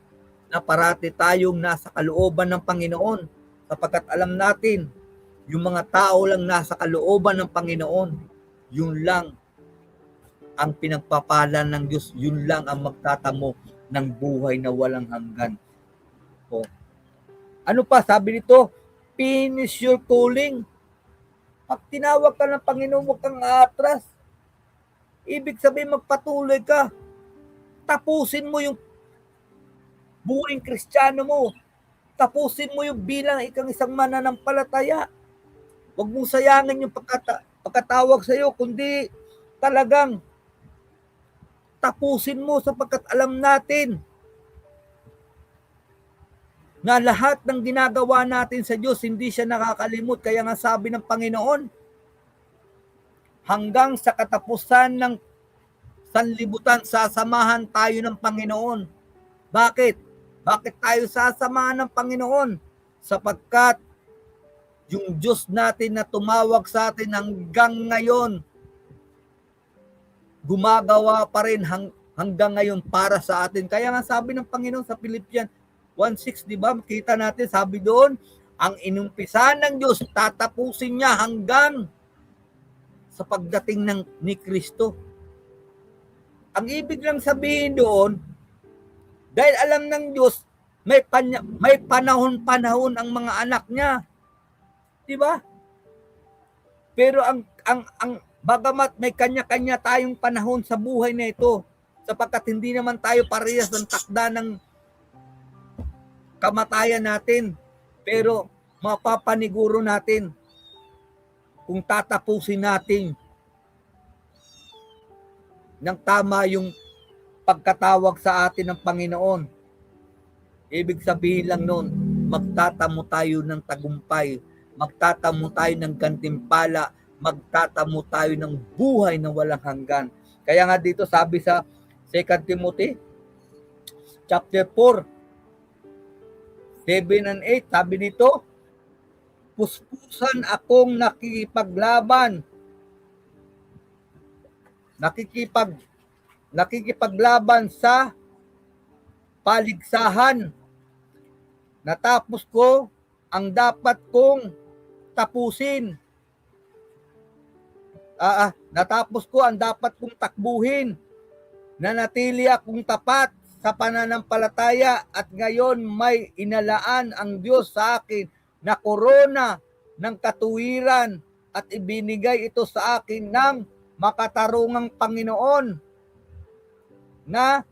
S2: na parati tayong nasa kalooban ng Panginoon. Sapagkat alam natin, yung mga tao lang nasa kalooban ng Panginoon, yun lang ang pinagpapala ng Diyos, yun lang ang magtatamo ng buhay na walang hanggan. O, ano pa, sabi nito, finish your calling. Pag tinawag ka ng Panginoon, huwag kang aatras. Ibig sabihin, magpatuloy ka. Tapusin mo yung buhay Kristiyano mo. Tapusin mo yung bilang isang mananampalataya. Huwag mong sayangin yung pagkatawag sa iyo, kundi talagang tapusin mo sapagkat alam natin na lahat ng ginagawa natin sa Diyos, hindi siya nakakalimot. Kaya nga sabi ng Panginoon, hanggang sa katapusan ng sanlibutan, sasamahan tayo ng Panginoon. Bakit? Bakit tayo sasamahan ng Panginoon? Sapagkat yung Diyos natin na tumawag sa atin hanggang ngayon, gumagawa pa rin hanggang ngayon para sa atin. Kaya nga sabi ng Panginoon sa Philippians 1:6, di ba? Makita natin, sabi doon, ang inumpisa ng Diyos, tatapusin niya hanggang sa pagdating ni Kristo. Ang ibig lang sabihin doon, dahil alam ng Diyos, may panahon-panahon ang mga anak niya. Di ba? Pero ang bagamat may kanya-kanya tayong panahon sa buhay na ito, sapagkat hindi naman tayo parehas ng takda ng kamatayan natin, pero mapapaniguro natin kung tatapusin natin ng tama yung pagkatawag sa atin ng Panginoon. Ibig sabihin lang nun, magtatamo tayo ng tagumpay, magtatamo tayo ng gantimpala, magtatamo tayo ng buhay na walang hanggan. Kaya nga dito sabi sa 2 Timothy chapter 4, 7 and 8, sabi nito, puspusan akong nakikipaglaban, nakikipaglaban sa paligsahan. Natapos ko ang dapat kong tapusin. natapos ko ang dapat kong takbuhin. Nanatili akong tapat sa pananampalataya at ngayon may inalaan ang Diyos sa akin na korona ng katuwiran at ibinigay ito sa akin ng makatarungang Panginoon na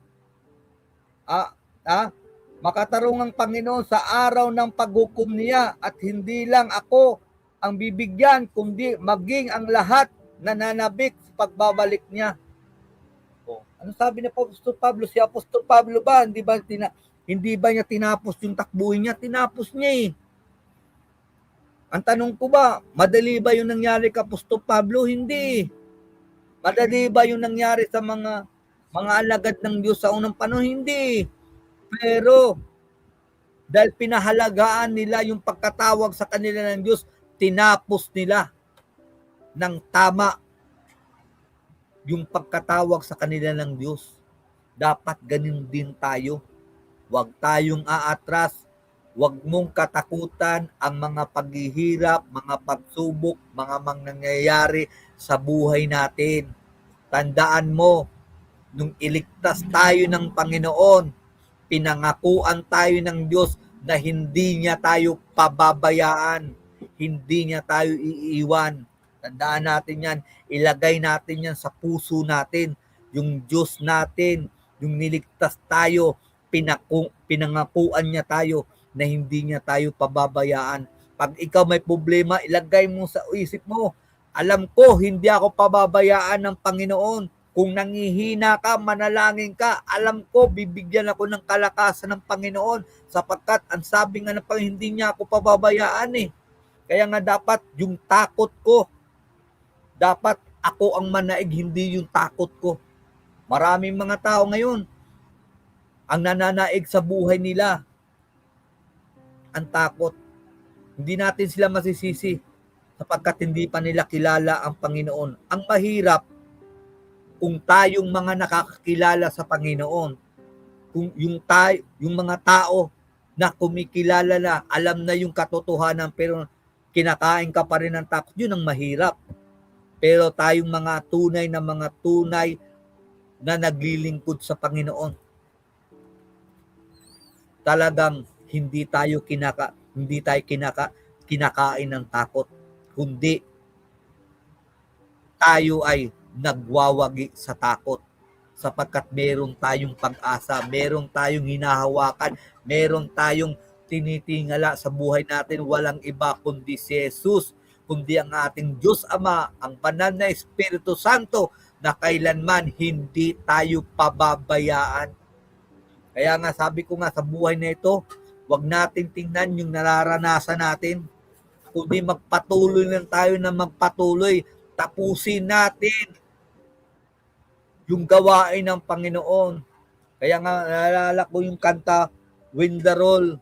S2: makatarungang Panginoon sa araw ng paghukom niya, at hindi lang ako ang bibigyan kundi maging ang lahat nananabik sa pagbabalik niya. Ano sabi ni Apostol Pablo? Si Apostol Pablo ba hindi ba niya tinapos yung takbuhin niya? Tinapos niya eh. Ang tanong ko ba, madali ba yung nangyari kay Apostol Pablo? Hindi. Madali ba yung nangyari sa mga alagad ng Diyos sa unang panahon? Hindi. Pero dahil pinahalagaan nila yung pagkatawag sa kanila ng Diyos, tinapos nila ng tama yung pagkatawag sa kanila ng Diyos. Dapat ganun din tayo. Huwag tayong aatras. Huwag mong katakutan ang mga paghihirap, mga pagsubok, mga nangyayari sa buhay natin. Tandaan mo, nung iligtas tayo ng Panginoon, pinangakuan tayo ng Diyos na hindi niya tayo pababayaan, hindi niya tayo iiwan. Tandaan natin yan, ilagay natin yan sa puso natin. Yung Diyos natin, yung niligtas tayo, pinangakuan niya tayo na hindi niya tayo pababayaan. Pag ikaw may problema, ilagay mo sa isip mo, alam ko, hindi ako pababayaan ng Panginoon. Kung nangihina ka, manalangin ka, alam ko, bibigyan ako ng kalakasan ng Panginoon sapagkat ang sabi nga ng Panginoon, hindi niya ako pababayaan eh. Kaya nga dapat yung takot ko, dapat ako ang manaig, hindi yung takot ko. Maraming mga tao ngayon, ang nananaig sa buhay nila, ang takot. Hindi natin sila masisisi sapagkat hindi pa nila kilala ang Panginoon. Ang mahirap, kung tayong mga nakakakilala sa Panginoon, kung yung mga tao na kumikilala na, alam na yung katotohanan, pero kinakain ka pa rin ng takot, yun ang mahirap. Pero tayong mga tunay na naglilingkod sa Panginoon, talagang hindi tayo kinakain ng takot, kundi tayo ay nagwawagi sa takot sapagkat meron tayong pag-asa, meron tayong hinahawakan, meron tayong tinitingala sa buhay natin, walang iba kundi si Jesus, kundi ang ating Diyos Ama, ang banal na Espiritu Santo na kailanman hindi tayo pababayaan. Kaya nga sabi ko nga sa buhay na ito, huwag natin tingnan yung nararanasan natin, kundi magpatuloy lang tayo na magpatuloy. Tapusin natin yung gawain ng Panginoon. Kaya nga naalala ko yung kanta, When the Roll,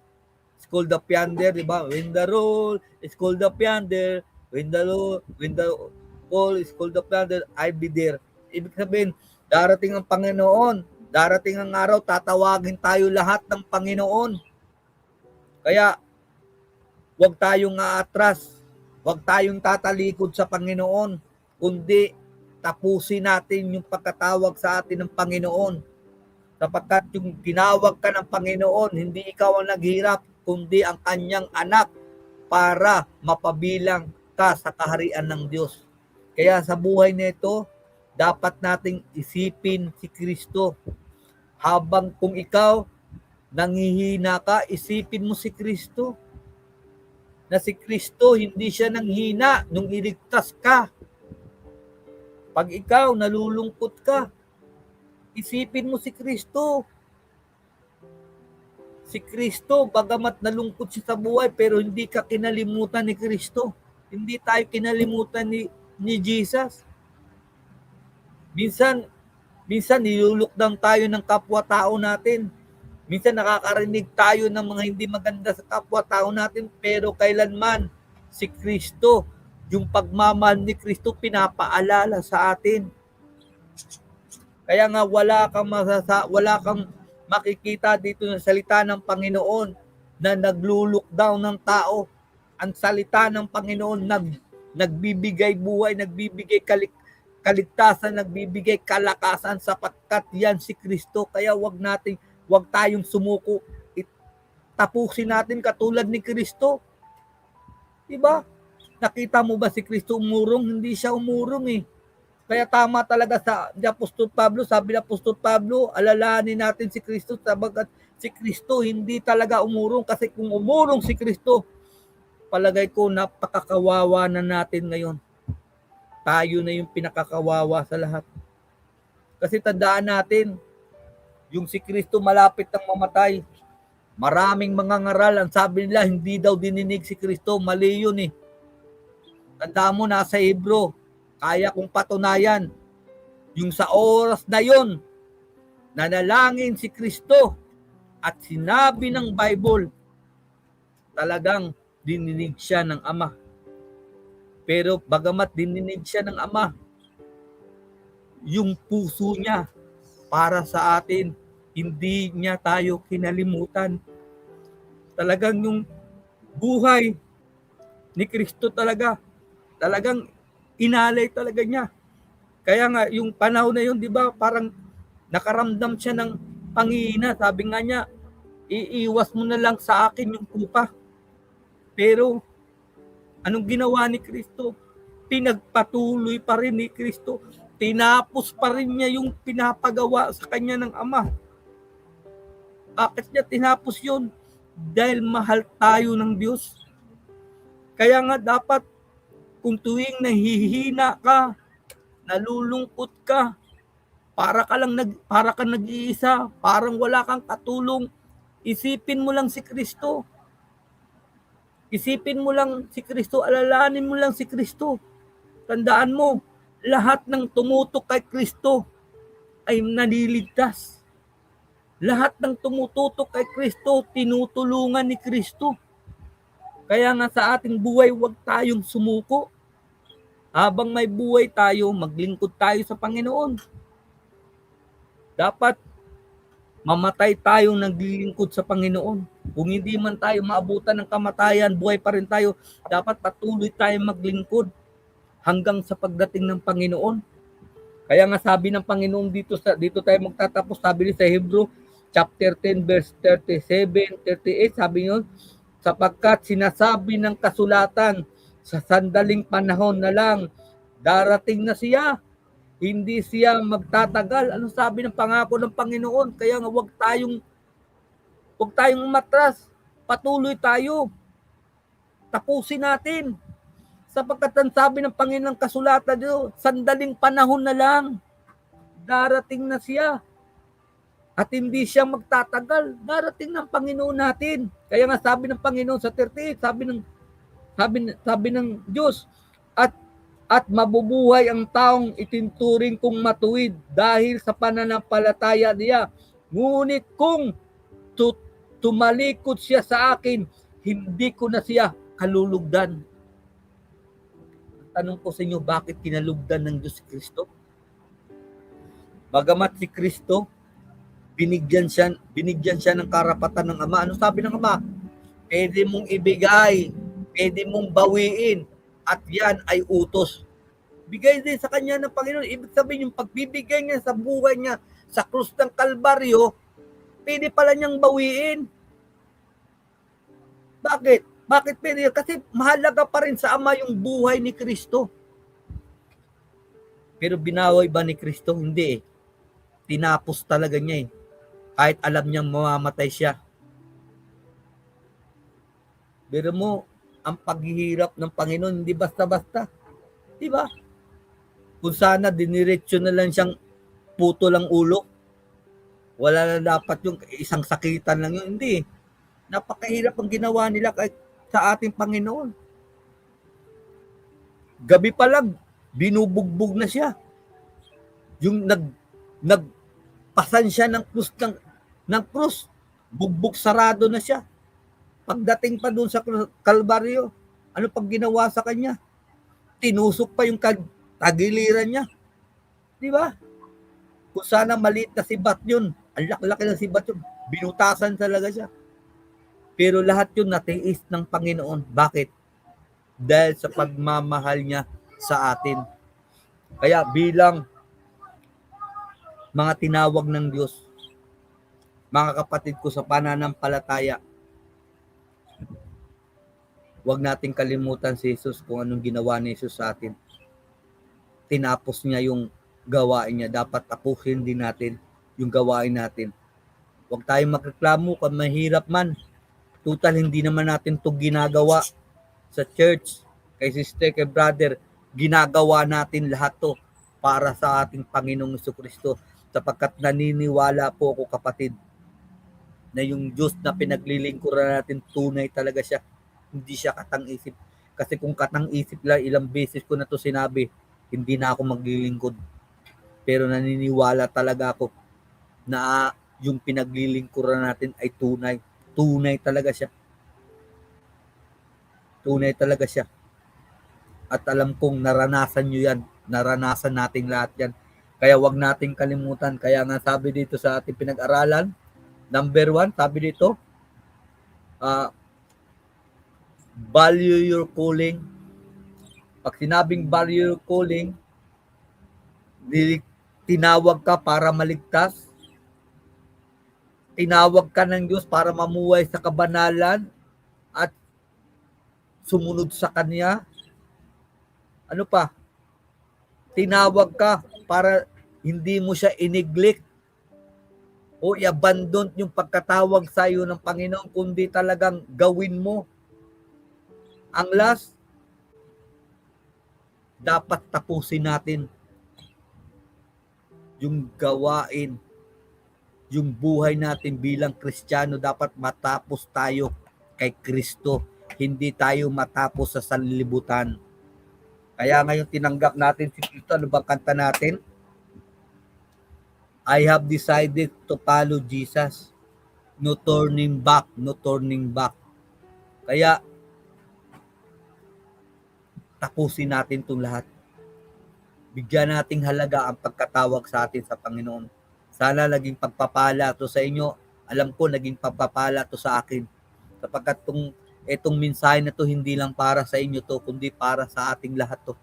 S2: It's Called the Piander, di ba? When the roll, it's called the Piander. When the roll, it's called the Piander, I'll be there. Ibig sabihin, darating ang Panginoon. Darating ang araw, tatawagin tayo lahat ng Panginoon. Kaya, huwag tayong aatras. Huwag tayong tatalikod sa Panginoon. Kundi, tapusin natin yung pagkatawag sa atin ng Panginoon. Sapagkat yung tinawag ka ng Panginoon, hindi ikaw ang naghirap, kundi ang kanyang anak para mapabilang ka sa kaharian ng Diyos. Kaya sa buhay nito, dapat nating isipin si Kristo. Habang kung ikaw nanghihina ka, isipin mo si Kristo. Na si Kristo, hindi siya nanghina nung iligtas ka. Pag ikaw nalulungkot ka, isipin mo si Kristo. Si Kristo, bagamat nalungkot siya sa buhay, pero hindi ka kinalimutan ni Kristo. Hindi tayo kinalimutan ni Jesus. Minsan nilulukdang tayo ng kapwa-tao natin. Minsan nakakarinig tayo ng mga hindi maganda sa kapwa-tao natin, pero kailanman si Kristo, yung pagmamahal ni Kristo pinapaalala sa atin. Kaya nga wala kang makikita dito sa salita ng Panginoon na naglulukdown ng tao. Ang salita ng Panginoon nagbibigay buhay, nagbibigay kaligtasan, nagbibigay kalakasan sapagkat yan si Kristo. Kaya wag tayong sumuko. Tapusin natin katulad ni Kristo. Diba? Nakita mo ba si Kristo umurong? Hindi siya umurong eh. Kaya tama talaga ni Apostol Pablo, sabi ni Apostol Pablo, alalahanin natin si Kristo sabagat si Kristo hindi talaga umurong, kasi kung umurong si Kristo, palagay ko napakakawawa na natin ngayon. Tayo na yung pinakakawawa sa lahat. Kasi tandaan natin, yung si Kristo malapit ng mamatay. Maraming mga ngaral, ang sabi nila hindi daw dininig si Kristo, mali yun eh. Tandaan mo, nasa Hebro, kaya kong patunayan, yung sa oras na yon, nanalangin si Kristo at sinabi ng Bible, talagang dininig siya ng Ama. Pero bagamat dininig siya ng Ama, yung puso niya para sa atin, hindi niya tayo kinalimutan. Talagang yung buhay ni Kristo talagang inalay talaga niya. Kaya nga, yung panahon na yun, di ba, parang nakaramdam siya ng pangihina. Sabi nga niya, iiwas mo na lang sa akin yung kupa. Pero, anong ginawa ni Kristo? Pinagpatuloy pa rin ni Kristo. Tinapos pa rin niya yung pinapagawa sa kanya ng Ama. Bakit niya tinapos yun? Dahil mahal tayo ng Diyos. Kaya nga dapat, kung tuwing nahihina ka, nalulungkot ka, para kang nag-iisa, parang wala kang katulong, isipin mo lang si Kristo. Isipin mo lang si Kristo, alalahanin mo lang si Kristo. Tandaan mo, lahat ng tumutok kay Kristo ay naliligtas. Lahat ng tumututok kay Kristo, tinutulungan ni Kristo. Kaya nga sa ating buhay, huwag tayong sumuko. Habang may buhay tayo, maglingkod tayo sa Panginoon. Dapat mamatay tayong naglilingkod sa Panginoon. Kung hindi man tayo maabutan ng kamatayan, buhay pa rin tayo, dapat patuloy tayong maglingkod hanggang sa pagdating ng Panginoon. Kaya nga sabi ng Panginoon dito tayo magtatapos, sabi sa Hebrew chapter 10 verse 37, 38, sabi niyo, sapagkat sinasabi ng kasulatan, sa sandaling panahon na lang, darating na siya. Hindi siya magtatagal. Ano sabi ng pangako ng Panginoon? Kaya nga huwag tayong umatras. Patuloy tayo. Tapusin natin. Sapagkat ang sabi ng Panginoon kasulatan dito, sandaling panahon na lang, darating na siya. At hindi siya magtatagal. Darating ng Panginoon natin. Kaya nga sabi ng Panginoon sa 38, sabi ng Diyos, at mabubuhay ang taong itinturing kong matuwid dahil sa pananampalataya niya. Ngunit kung tumalikod siya sa akin, hindi ko na siya kalulugdan. Tanong ko sa inyo, bakit kinalugdan ng Diyos si Kristo? Bagamat si Kristo, binigyan siya ng karapatan ng Ama. Ano sabi ng Ama? Pwede mong ibigay, pwede mong bawiin, at yan ay utos. Bigay din sa kanya ng Panginoon. Ibig sabihin, yung pagbibigay niya sa buhay niya sa krus ng Kalbaryo, pwede pala niyang bawiin. Bakit? Bakit pwede? Kasi mahalaga pa rin sa Ama yung buhay ni Kristo. Pero binaway ba ni Kristo? Hindi eh. Tinapos talaga niya eh. Kahit alam niyang mamamatay siya. Pero mo, ang paghihirap ng Panginoon, hindi basta-basta. Di ba? Kung sana diniretso na lang siyang puto lang ulo, wala na dapat yung isang sakitan lang yun. Hindi. Napakahirap ang ginawa nila sa ating Panginoon. Gabi pa lang, binubugbog na siya. Yung nagpasan siya ng krus, bugbog sarado na siya. Pagdating pa doon sa Kalbaryo, ano pag ginawa sa kanya? Tinusok pa yung tagiliran niya. Di ba? Kung sana maliit na sibat yun, ang laki-laki ng sibat yun, binutasan talaga siya. Pero lahat yun natiis ng Panginoon. Bakit? dahil sa pagmamahal niya sa atin. Kaya bilang mga tinawag ng Diyos, mga kapatid ko sa pananampalataya, huwag nating kalimutan si Jesus kung anong ginawa ni Jesus sa atin. Tinapos niya yung gawain niya. Dapat tapusin din natin yung gawain natin. Huwag tayong magreklamo kung mahirap man. Total, hindi naman natin to ginagawa sa church, kay sister, kay brother. Ginagawa natin lahat to para sa ating Panginoong Jesucristo. Sapagkat naniniwala po ako, kapatid, na yung Diyos na pinaglilingkuran natin, tunay talaga siya. Hindi siya katang-isip. Kasi kung katang-isip lang, ilang beses ko na to sinabi, hindi na ako maglilingkod. Pero naniniwala talaga ako na yung pinaglilingkuran natin ay tunay. Tunay talaga siya. Tunay talaga siya. At alam kong naranasan nyo yan. Naranasan nating lahat yan. Kaya wag nating kalimutan. Kaya nga sabi dito sa ating pinag-aralan, number 1, sabi dito, value your calling. Pag sinabing value your calling, tinawag ka para maligtas. Tinawag ka ng Diyos para mamuhay sa kabanalan at sumunod sa Kanya. Ano pa? Tinawag ka para hindi mo siya i-neglect o i-abandon yung pagkatawag sa iyo ng Panginoon, kundi talagang gawin mo. Ang last, dapat tapusin natin yung gawain, yung buhay natin bilang Kristiyano. Dapat matapos tayo kay Kristo. Hindi tayo matapos sa sanlibutan. Kaya ngayon tinanggap natin si Kristo. Ano bang kanta natin? I have decided to follow Jesus. No turning back, no turning back. Kaya tapusin natin itong lahat. Bigyan nating halaga ang pagkatawag sa atin sa Panginoon. Sana naging pagpapala to sa inyo. Alam ko naging pagpapala to sa akin. Sapagkat itong mensahe na to hindi lang para sa inyo to, kundi para sa ating lahat to.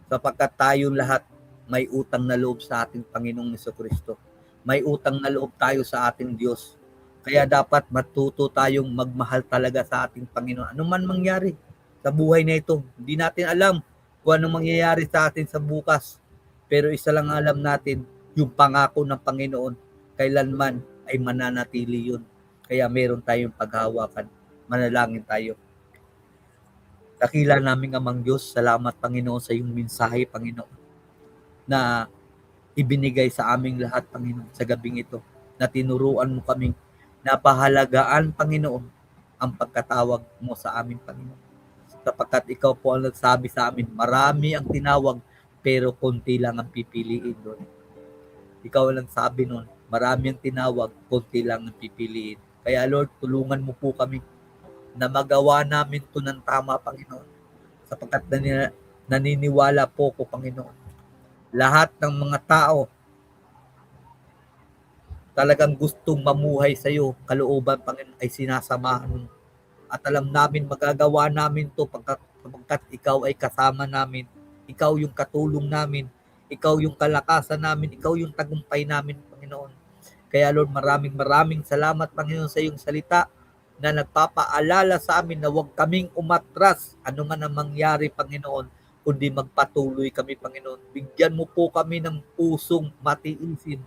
S2: Sapagkat tayong lahat may utang na loob sa ating Panginoong Jesucristo. May utang na loob tayo sa ating Diyos. Kaya dapat matuto tayong magmahal talaga sa ating Panginoon. Ano man mangyari sa buhay na ito, hindi natin alam kung anong mangyayari sa atin sa bukas. Pero isa lang alam natin, yung pangako ng Panginoon, kailanman ay mananatili yun. Kaya meron tayong paghahawakan. Manalangin tayo. Dakila naming Amang Diyos, salamat Panginoon sa iyong mensahe, Panginoon, na ibinigay sa aming lahat, Panginoon, sa gabing ito, na tinuruan mo kaming napahalagaan, Panginoon, ang pagkatawag mo sa amin, Panginoon. Sapagkat ikaw po ang nagsabi sa amin, marami ang tinawag, pero konti lang ang pipiliin doon. Ikaw ang nagsabi noon, marami ang tinawag, konti lang ang pipiliin. Kaya Lord, tulungan mo po kami na magawa namin ito ng tama, Panginoon. Sapagkat naniniwala po ko, Panginoon, lahat ng mga tao talagang gustong mamuhay sa iyo, kalooban, Panginoon, ay sinasamahan. At alam namin, magagawa namin ito pagkat ikaw ay kasama namin. Ikaw yung katulong namin. Ikaw yung kalakasan namin. Ikaw yung tagumpay namin, Panginoon. Kaya Lord, maraming salamat, Panginoon, sa iyong salita na nagpapaalala sa amin na huwag kaming umatras ano man ang mangyari, Panginoon, kundi magpatuloy kami, Panginoon. Bigyan mo po kami ng pusong matiisin.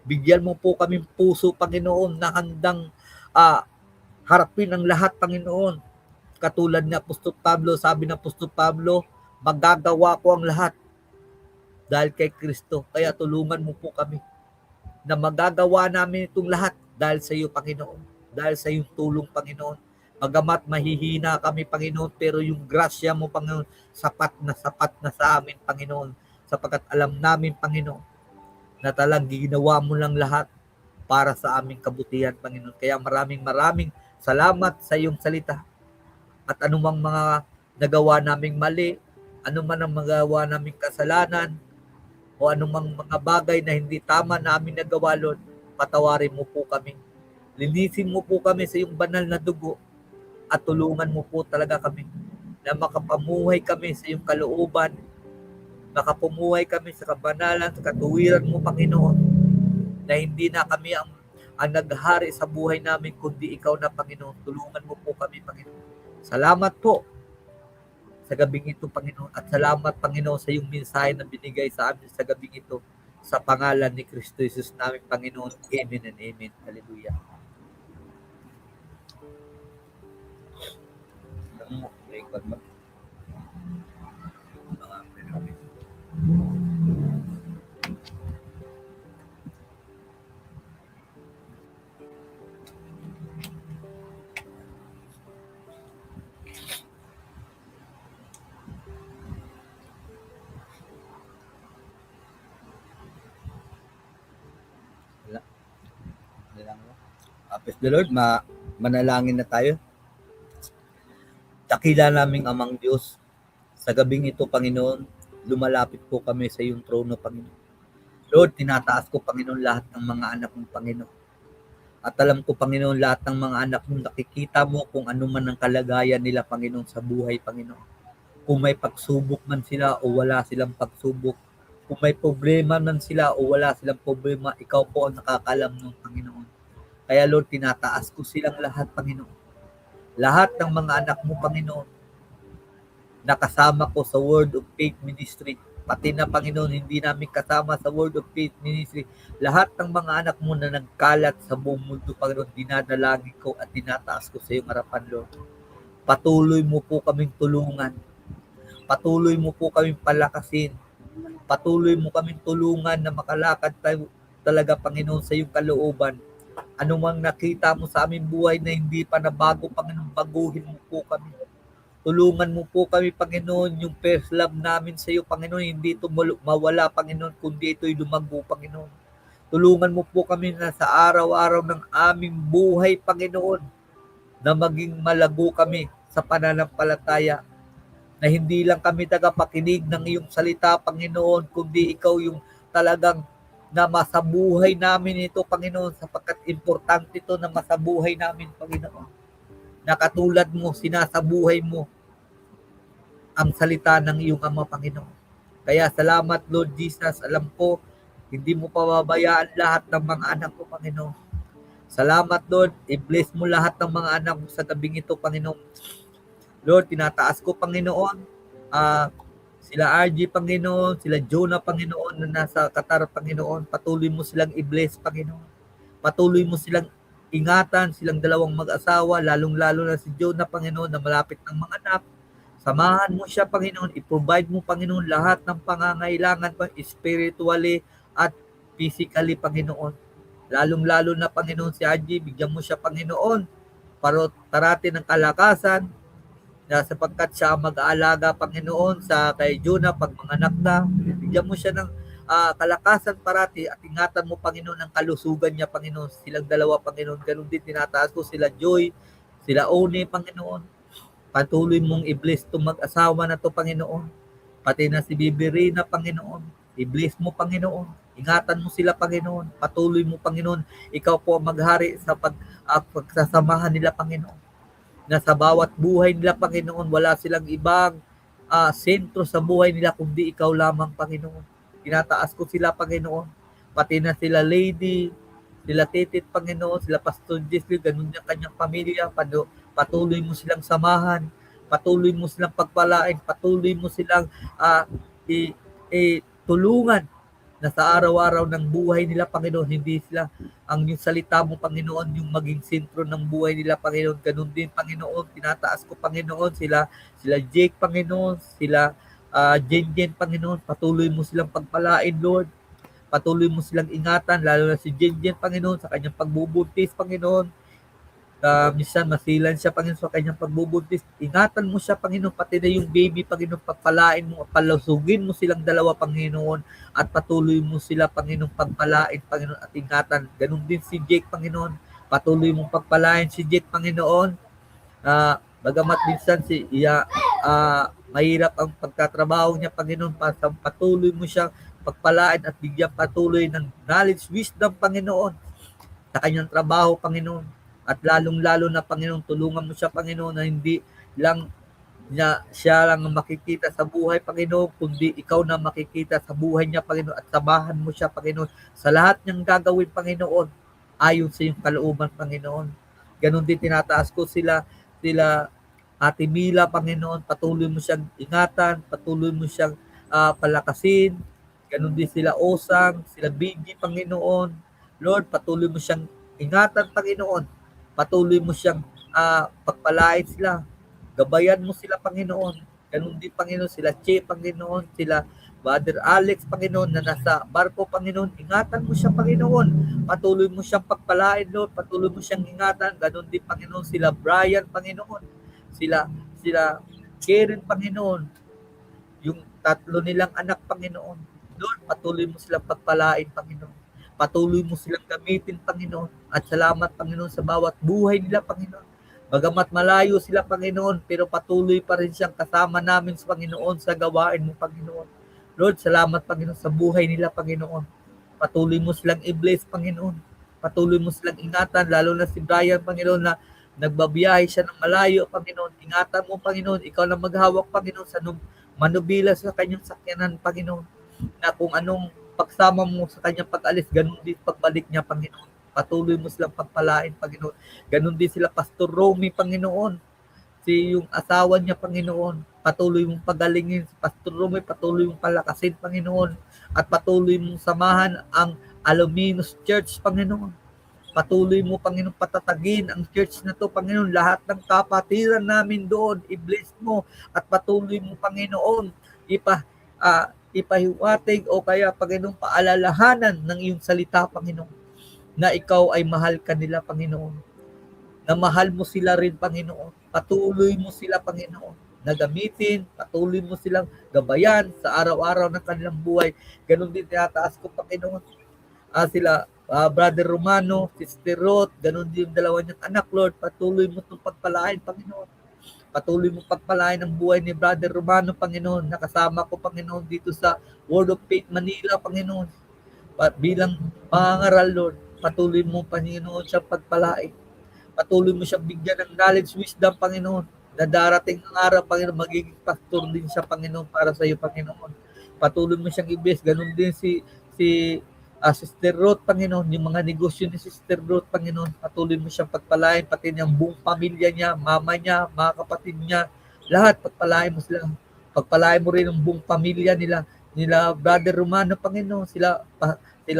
S2: Bigyan mo po kami puso, Panginoon, na handang harapin ang lahat, Panginoon. Katulad ni Apostol Pablo, sabi ng Apostol Pablo, magagawa ko ang lahat dahil kay Kristo. Kaya tulungan mo po kami na magagawa namin itong lahat dahil sa iyo, Panginoon. Dahil sa iyong tulong, Panginoon. Magamat mahihina kami, Panginoon, pero yung grasya mo, Panginoon, sapat na sa amin, Panginoon. Sapagkat alam namin, Panginoon, na talang ginawa mo lang lahat para sa aming kabutihan, Panginoon. Kaya maraming salamat sa iyong salita. At anumang mga nagawa naming mali, anuman ang magawa naming kasalanan, o anumang mga bagay na hindi tama na aming nagawa, Lord, patawarin mo po kami. Linisin mo po kami sa iyong banal na dugo at tulungan mo po talaga kami na makapamuhay kami sa iyong kalooban, makapumuhay kami sa kabanalan, sa katuwiran mo, Panginoon, na hindi na kami ang naghari sa buhay namin, kundi ikaw na, Panginoon. Tulungan mo po kami, Panginoon. Salamat po sa gabing ito, Panginoon. At salamat, Panginoon, sa iyong mensahe na binigay sa amin sa gabing ito. Sa pangalan ni Kristo Jesus namin, Panginoon. Amen and amen. Hallelujah. Praise the Lord, manalangin na tayo. Dakila naming Amang Diyos, sa gabing ito, Panginoon, lumalapit po kami sa iyong trono, Panginoon. Lord, tinataas ko, Panginoon, lahat ng mga anak mong Panginoon. At alam ko, Panginoon, lahat ng mga anak mong nakikita mo kung ano man ang kalagayan nila, Panginoon, sa buhay, Panginoon. Kung may pagsubok man sila o wala silang pagsubok, kung may problema man sila o wala silang problema, ikaw po ang nakakalam ng Panginoon. Kaya Lord, tinataas ko silang lahat, Panginoon. Lahat ng mga anak mo, Panginoon, nakasama ko sa Word of Faith Ministry. Pati na, Panginoon, hindi namin kasama sa Word of Faith Ministry. Lahat ng mga anak mo na nagkalat sa buong mundo, Panginoon, dinadalangin ko at tinataas ko sa iyong harapan, Lord. Patuloy mo po kaming tulungan. Patuloy mo po kaming palakasin. Patuloy mo kaming tulungan na makalakad tayo talaga, Panginoon, sa iyong kalooban. Anumang nakita mo sa aming buhay na hindi pa nabago, Panginoon, baguhin mo po kami. Tulungan mo po kami, Panginoon, yung first love namin sa iyo, Panginoon, hindi ito mawala, Panginoon, kundi ito'y lumago, Panginoon. Tulungan mo po kami na sa araw-araw ng aming buhay, Panginoon, na maging malago kami sa pananampalataya, na hindi lang kami tagapakinig ng iyong salita, Panginoon, kundi ikaw yung talagang na masabuhay namin ito, Panginoon, sapagkat importante ito na masabuhay namin, Panginoon. Na katulad mo, sinasabuhay mo ang salita ng iyong Ama, Panginoon. Kaya salamat, Lord Jesus. Alam ko, hindi mo pababayaan lahat ng mga anak ko, Panginoon. Salamat, Lord. I-bless mo lahat ng mga anak mo sa gabing ito, Panginoon. Lord, tinataas ko, Panginoon, sila RG, Panginoon, sila Jonah, Panginoon, na nasa Qatar, Panginoon. Patuloy mo silang i-bless, Panginoon. Patuloy mo silang ingatan, silang dalawang mag-asawa, lalong-lalo na si Jonah, Panginoon, na malapit ng mga anak. Samahan mo siya, Panginoon. I-provide mo, Panginoon, lahat ng pangangailangan, spiritually at physically, Panginoon. Lalong-lalo na, Panginoon, si RG, bigyan mo siya, Panginoon, para tarate ng kalakasan, na sapagkat siya mag-aalaga, Panginoon, sa kay Jonah pag manganak na. Bigyan mo siya ng kalakasan parati at ingatan mo, Panginoon, ang kalusugan niya, Panginoon. Silang dalawa, Panginoon. Ganun din tinataas ko sila Joy, sila One, Panginoon. Patuloy mong i-bless itong mag-asawa na to, Panginoon. Pati na si Bibi Rina, Panginoon. I-bless mo, Panginoon. Ingatan mo sila, Panginoon. Patuloy mo, Panginoon. Ikaw po ang maghari sa pagsasamahan nila, Panginoon. Na sa bawat buhay nila, Panginoon, wala silang ibang sentro sa buhay nila kundi ikaw lamang, Panginoon. Tinataas ko sila, Panginoon. Pati na sila Lady, sila Titit, Panginoon, sila Pastor Jesly, ganun yung kanyang pamilya. Patuloy mo silang samahan. Patuloy mo silang pagpalain. Patuloy mo silang tulungan na sa araw-araw ng buhay nila, Panginoon, hindi sila ang yung salita mo, Panginoon, yung maging sentro ng buhay nila, Panginoon. Ganun din, Panginoon, tinataas ko, Panginoon, sila Jake, Panginoon, sila Jen, Panginoon. Patuloy mo silang pagpalain, Lord. Patuloy mo silang ingatan, lalo na si Jen, Panginoon, sa kanyang pagbubuntis, Panginoon. Minsan masilan siya, Panginoon, sa kanyang pagbubuntis. Ingatan mo siya, Panginoon, pati na yung baby, Panginoon, pagpalain mo, palusugin mo silang dalawa, Panginoon, at patuloy mo sila, Panginoon, pagpalain, Panginoon, at ingatan. Ganun din si Jake, Panginoon. Patuloy mong pagpalain si Jake, Panginoon. Bagamat minsan mahirap ang pagtatrabaho niya, Panginoon, patuloy mo siya pagpalain at bigyan patuloy ng knowledge, wisdom, Panginoon, sa kanyang trabaho, Panginoon. At lalong-lalo na, Panginoon, tulungan mo siya, Panginoon, na hindi lang siya lang ang makikita sa buhay, Panginoon, kundi ikaw na makikita sa buhay niya, Panginoon, at samahan mo siya, Panginoon, sa lahat niyang gagawin, Panginoon, ayon sa iyong kalooban, Panginoon. Ganon din tinataas ko sila Ate Mila, Panginoon, patuloy mo siyang ingatan, patuloy mo siyang palakasin. Ganon din sila Osang, sila Biggie, Panginoon. Lord, patuloy mo siyang ingatan, Panginoon. Patuloy mo siyang pagpalain sila. Gabayan mo sila, Panginoon. Ganon din, Panginoon, sila Che, Panginoon, sila Brother Alex, Panginoon, na nasa barko, Panginoon. Ingatan mo siya, Panginoon. Patuloy mo siyang pagpalain, Lord. Patuloy mo siyang ingatan. Ganon din, Panginoon, sila Brian, Panginoon. Sila Karen, Panginoon. Yung tatlo nilang anak, Panginoon. Lord, patuloy mo silang pagpalain, Panginoon. Patuloy mo silang gamitin, Panginoon. At salamat, Panginoon, sa bawat buhay nila, Panginoon. Bagamat malayo sila, Panginoon, pero patuloy pa rin siyang kasama namin sa Panginoon sa gawain mo, Panginoon. Lord, salamat, Panginoon, sa buhay nila, Panginoon. Patuloy mo silang i-bless, Panginoon. Patuloy mo silang ingatan, lalo na si Brian, Panginoon, na nagbabiyahe siya ng malayo, Panginoon. Ingatan mo, Panginoon. Ikaw na maghawak, Panginoon, sa manubila sa kanyang sakyanan, Panginoon. Na kung anong pagsama mo sa kanyang pag-alis, ganun din pagbalik niya, Panginoon. Patuloy mo silang pagpalain, Panginoon. Ganun din sila Pastor Romy, Panginoon. Yung asawa niya, Panginoon. Patuloy mong pagalingin si Pastor Romy, patuloy mong palakasin, Panginoon. At patuloy mong samahan ang Aluminous Church, Panginoon. Patuloy mo, Panginoon, patatagin ang church na to, Panginoon. Lahat ng kapatiran namin doon, i-bless mo. At patuloy mo, Panginoon, ipahiwatig o kaya, Panginoon, paalalahanan ng iyong salita, Panginoon, na ikaw ay mahal kanila, Panginoon. Na mahal mo sila rin, Panginoon. Patuloy mo sila, Panginoon, na gamitin, patuloy mo silang gabayan sa araw-araw ng kanilang buhay. Ganon din tinataas ko, Panginoon. Sila Brother Romano, Sister Ruth, ganon din yung dalawa niyang anak, Lord. Patuloy mo itong pagpalain, Panginoon. Patuloy mo pagpalain ang buhay ni Brother Romano, Panginoon. Nakasama ko, Panginoon, dito sa Word of Faith Manila, Panginoon. Bilang pangaral, Lord. Patuloy mo, Panginoon, siya pagpalain. Patuloy mo siya bigyan ng knowledge, wisdom, Panginoon. Na darating ang araw, Panginoon, magiging pastor din siya, Panginoon, para sa iyo, Panginoon. Patuloy mo siyang i-bless. Ganun din si Sister Ruth, Panginoon. Yung mga negosyo ni Sister Ruth, Panginoon. Patuloy mo siyang pagpalain, pati niyang buong pamilya niya, mama niya, mga kapatid niya. Lahat, pagpalain mo sila. Pagpalain mo rin ang buong pamilya nila Brother Romano, Panginoon. Sila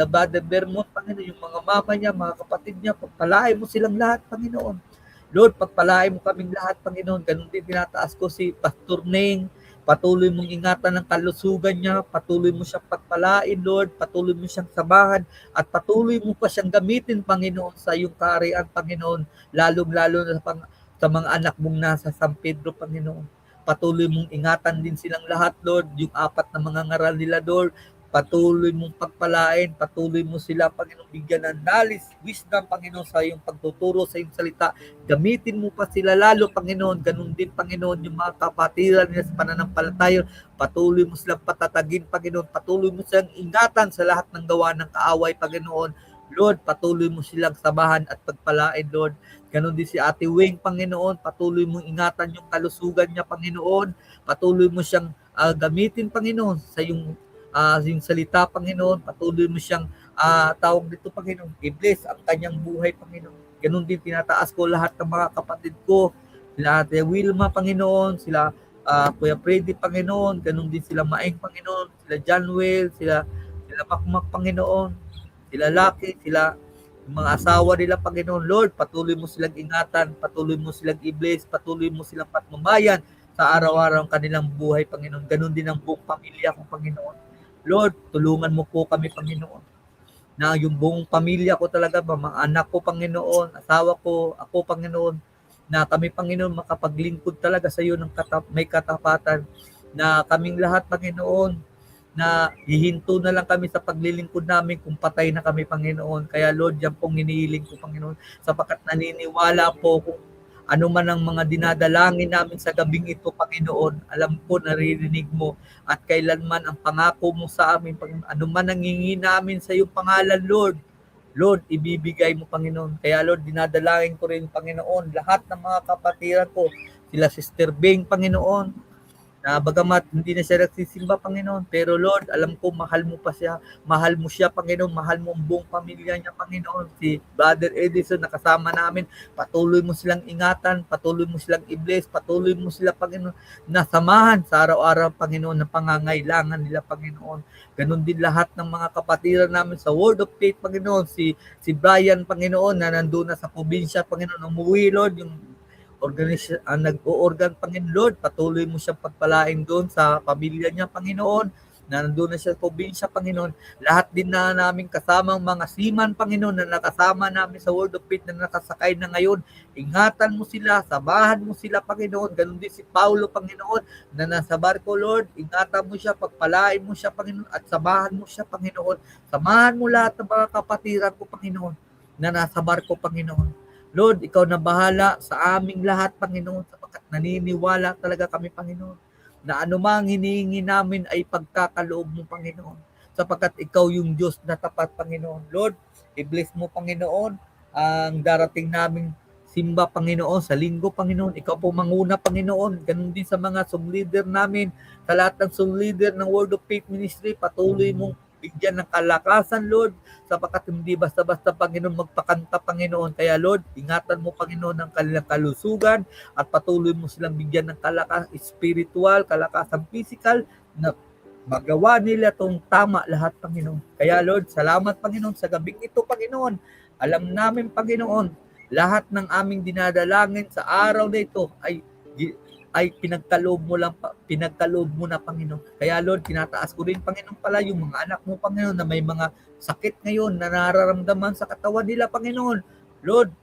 S2: Brother Vermont, Panginoon, yung mga mama niya, mga kapatid niya, pagpalain mo silang lahat, Panginoon. Lord, pagpalain mo kaming lahat, Panginoon. Ganun din tinataas ko si Pastor Neng. Patuloy mong ingatan ng kalusugan niya. Patuloy mo siyang pagpalain, Lord. Patuloy mo siyang samahan. At patuloy mo pa siyang gamitin, Panginoon, sa iyong kaharian, Panginoon. Lalong-lalo na sa mga anak mong nasa San Pedro, Panginoon. Patuloy mong ingatan din silang lahat, Lord. Yung 4 na mga ngaral nila, Lord. Patuloy mong pagpalain, patuloy mo sila, Panginoon, bigyan ng knowledge, wisdom, Panginoon, sa iyong pagtuturo, sa iyong salita. Gamitin mo pa sila lalo, Panginoon. Ganun din, Panginoon, yung mga kapatiran nila sa pananampalataya. Patuloy mo silang patatagin, Panginoon. Patuloy mo silang ingatan sa lahat ng gawa ng kaaway, Panginoon. Lord, patuloy mo silang samahan at pagpalain, Lord. Ganun din si Ate Wing, Panginoon. Patuloy mong ingatan yung kalusugan niya, Panginoon. Patuloy mo siyang gamitin, Panginoon, sa yung salita, Panginoon. Patuloy mo siyang tawag dito, Panginoon. I-bless ang kanyang buhay, Panginoon. Ganun din tinataas ko lahat ng mga kapatid ko. Sila Ate Wilma, Panginoon. Sila Kuya Freddy, Panginoon. Ganun din sila Maeng, Panginoon. Sila John Will. Sila Makmak, Panginoon. Sila Lucky. Sila yung mga asawa nila, Panginoon. Lord, patuloy mo silang ingatan. Patuloy mo silang i-bless. Patuloy mo silang patnubayan sa araw-araw ang kanilang buhay, Panginoon. Ganun din ang buong pamilya ko, Panginoon. Lord, tulungan mo po kami, Panginoon. Na yung buong pamilya ko talaga, mga anak ko, Panginoon, asawa ko, ako, Panginoon, na kami, Panginoon, makapaglingkod talaga sa iyo ng may katapatan. Na kaming lahat, Panginoon, na hihinto na lang kami sa paglilingkod namin kung patay na kami, Panginoon. Kaya Lord, yan pong hinihiling ko, Panginoon, sapagkat naniniwala po kung ano man ang mga dinadalangin namin sa gabing ito, Panginoon, alam ko, naririnig mo. At kailanman ang pangako mo sa amin, ano man ang hingi namin sa iyong pangalan, Lord, ibibigay mo, Panginoon. Kaya Lord, dinadalangin ko rin, Panginoon, lahat ng mga kapatiran ko sila Sister Bing, Panginoon, na bagamat hindi na siya nagsisimba, Panginoon, pero Lord, alam ko mahal mo pa siya, mahal mo siya, Panginoon, mahal mo ang buong pamilya niya, Panginoon, si Brother Edison na kasama namin, patuloy mo silang ingatan, patuloy mo silang i-bless, patuloy mo sila, Panginoon, na samahan sa araw-araw, Panginoon, na pangangailangan nila, Panginoon. Ganon din lahat ng mga kapatiran namin sa Word of Faith, Panginoon, si Brian, Panginoon, na nandun na sa probinsya, Panginoon, umuwi, Lord, yung nag-o-organ, Panginoon, Lord, patuloy mo siyang pagpalain doon sa pamilya niya, Panginoon, na nandun na siya sa probinsya, Panginoon. Lahat din na namin kasamang mga seaman, Panginoon, na nakasama namin sa Word of Faith na nakasakay na ngayon. Ingatan mo sila, samahan mo sila, Panginoon. Ganun din si Paulo, Panginoon, na nasa barko, Lord. Ingatan mo siya, pagpalain mo siya, Panginoon, at samahan mo siya, Panginoon. Samahan mo lahat ng mga kapatiran ko, Panginoon, na nasa barko, Panginoon. Lord, ikaw na bahala sa aming lahat, Panginoon, sapagkat naniniwala talaga kami, Panginoon, na anumang hinihingi namin ay pagkakaloob mo, Panginoon, sapagkat ikaw yung Diyos na tapat, Panginoon. Lord, i-bless mo, Panginoon, ang darating naming simba, Panginoon, sa linggo, Panginoon. Ikaw po manguna, Panginoon. Ganun din sa mga song leader namin, sa lahat ng song leader ng Word of Faith Ministry, patuloy mong bigyan ng kalakasan, Lord, sapagkat hindi basta-basta, Panginoon, magpakanta, Panginoon. Kaya, Lord, ingatan mo, Panginoon, ang kanilang kalusugan at patuloy mo silang bigyan ng kalakasan spiritual, kalakasan physical, na magawa nila itong tama lahat, Panginoon. Kaya, Lord, salamat, Panginoon, sa gabing ito, Panginoon. Alam namin, Panginoon, lahat ng aming dinadalangin sa araw na ito ay pinagkaloob mo na, Panginoon. Kaya, Lord, tinataas ko rin, Panginoon, pala yung mga anak mo, Panginoon, na may mga sakit ngayon na nararamdaman sa katawan nila, Panginoon. Lord,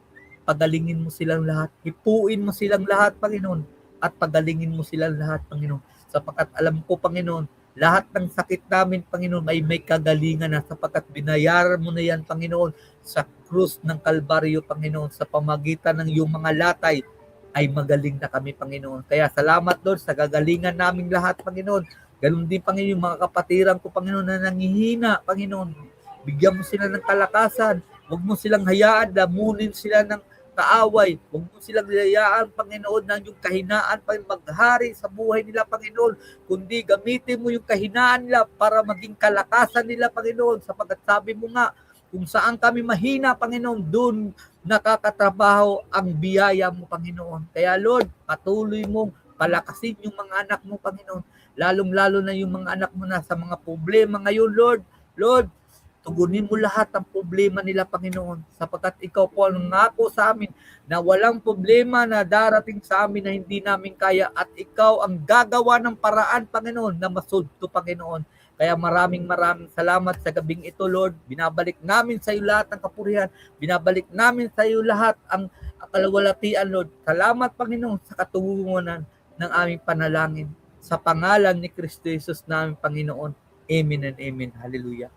S2: pagalingin mo silang lahat. Hipuin mo silang lahat, Panginoon. At pagalingin mo silang lahat, Panginoon. Sapagkat alam ko, Panginoon, lahat ng sakit namin, Panginoon, ay may kagalingan na, sapagkat binayaran mo na yan, Panginoon, sa krus ng Kalbaryo, Panginoon, sa pamagitan ng iyong mga latay, ay magaling na kami, Panginoon. Kaya salamat, Lord, sa gagalingan naming lahat, Panginoon. Ganun din, Panginoon, yung mga kapatiran ko, Panginoon, na nangihina, Panginoon. Bigyan mo sila ng kalakasan. Huwag mo silang hayaan, lamunin sila ng kaaway. Huwag mo silang hayaan, Panginoon, na yung kahinaan pa maghari sa buhay nila, Panginoon. Kundi gamitin mo yung kahinaan nila para maging kalakasan nila, Panginoon. Sapagkat sabi mo nga, kung saan kami mahina, Panginoon, doon nakakatrabaho ang biyaya mo, Panginoon. Kaya, Lord, patuloy mong palakasin yung mga anak mo, Panginoon. Lalong-lalo na yung mga anak mo na sa mga problema ngayon, Lord. Lord, tugunin mo lahat ng problema nila, Panginoon. Sapagkat ikaw po ang nangako sa amin na walang problema na darating sa amin na hindi namin kaya at ikaw ang gagawa ng paraan, Panginoon, na masolve to, Panginoon. Kaya maraming salamat sa gabing ito, Lord. Binabalik namin sa iyo lahat ng kapurihan. Binabalik namin sa iyo lahat ang kalawalatian, Lord. Salamat, Panginoon, sa katugunan ng aming panalangin. Sa pangalan ni Kristo Jesus namin, Panginoon. Amen and amen. Hallelujah.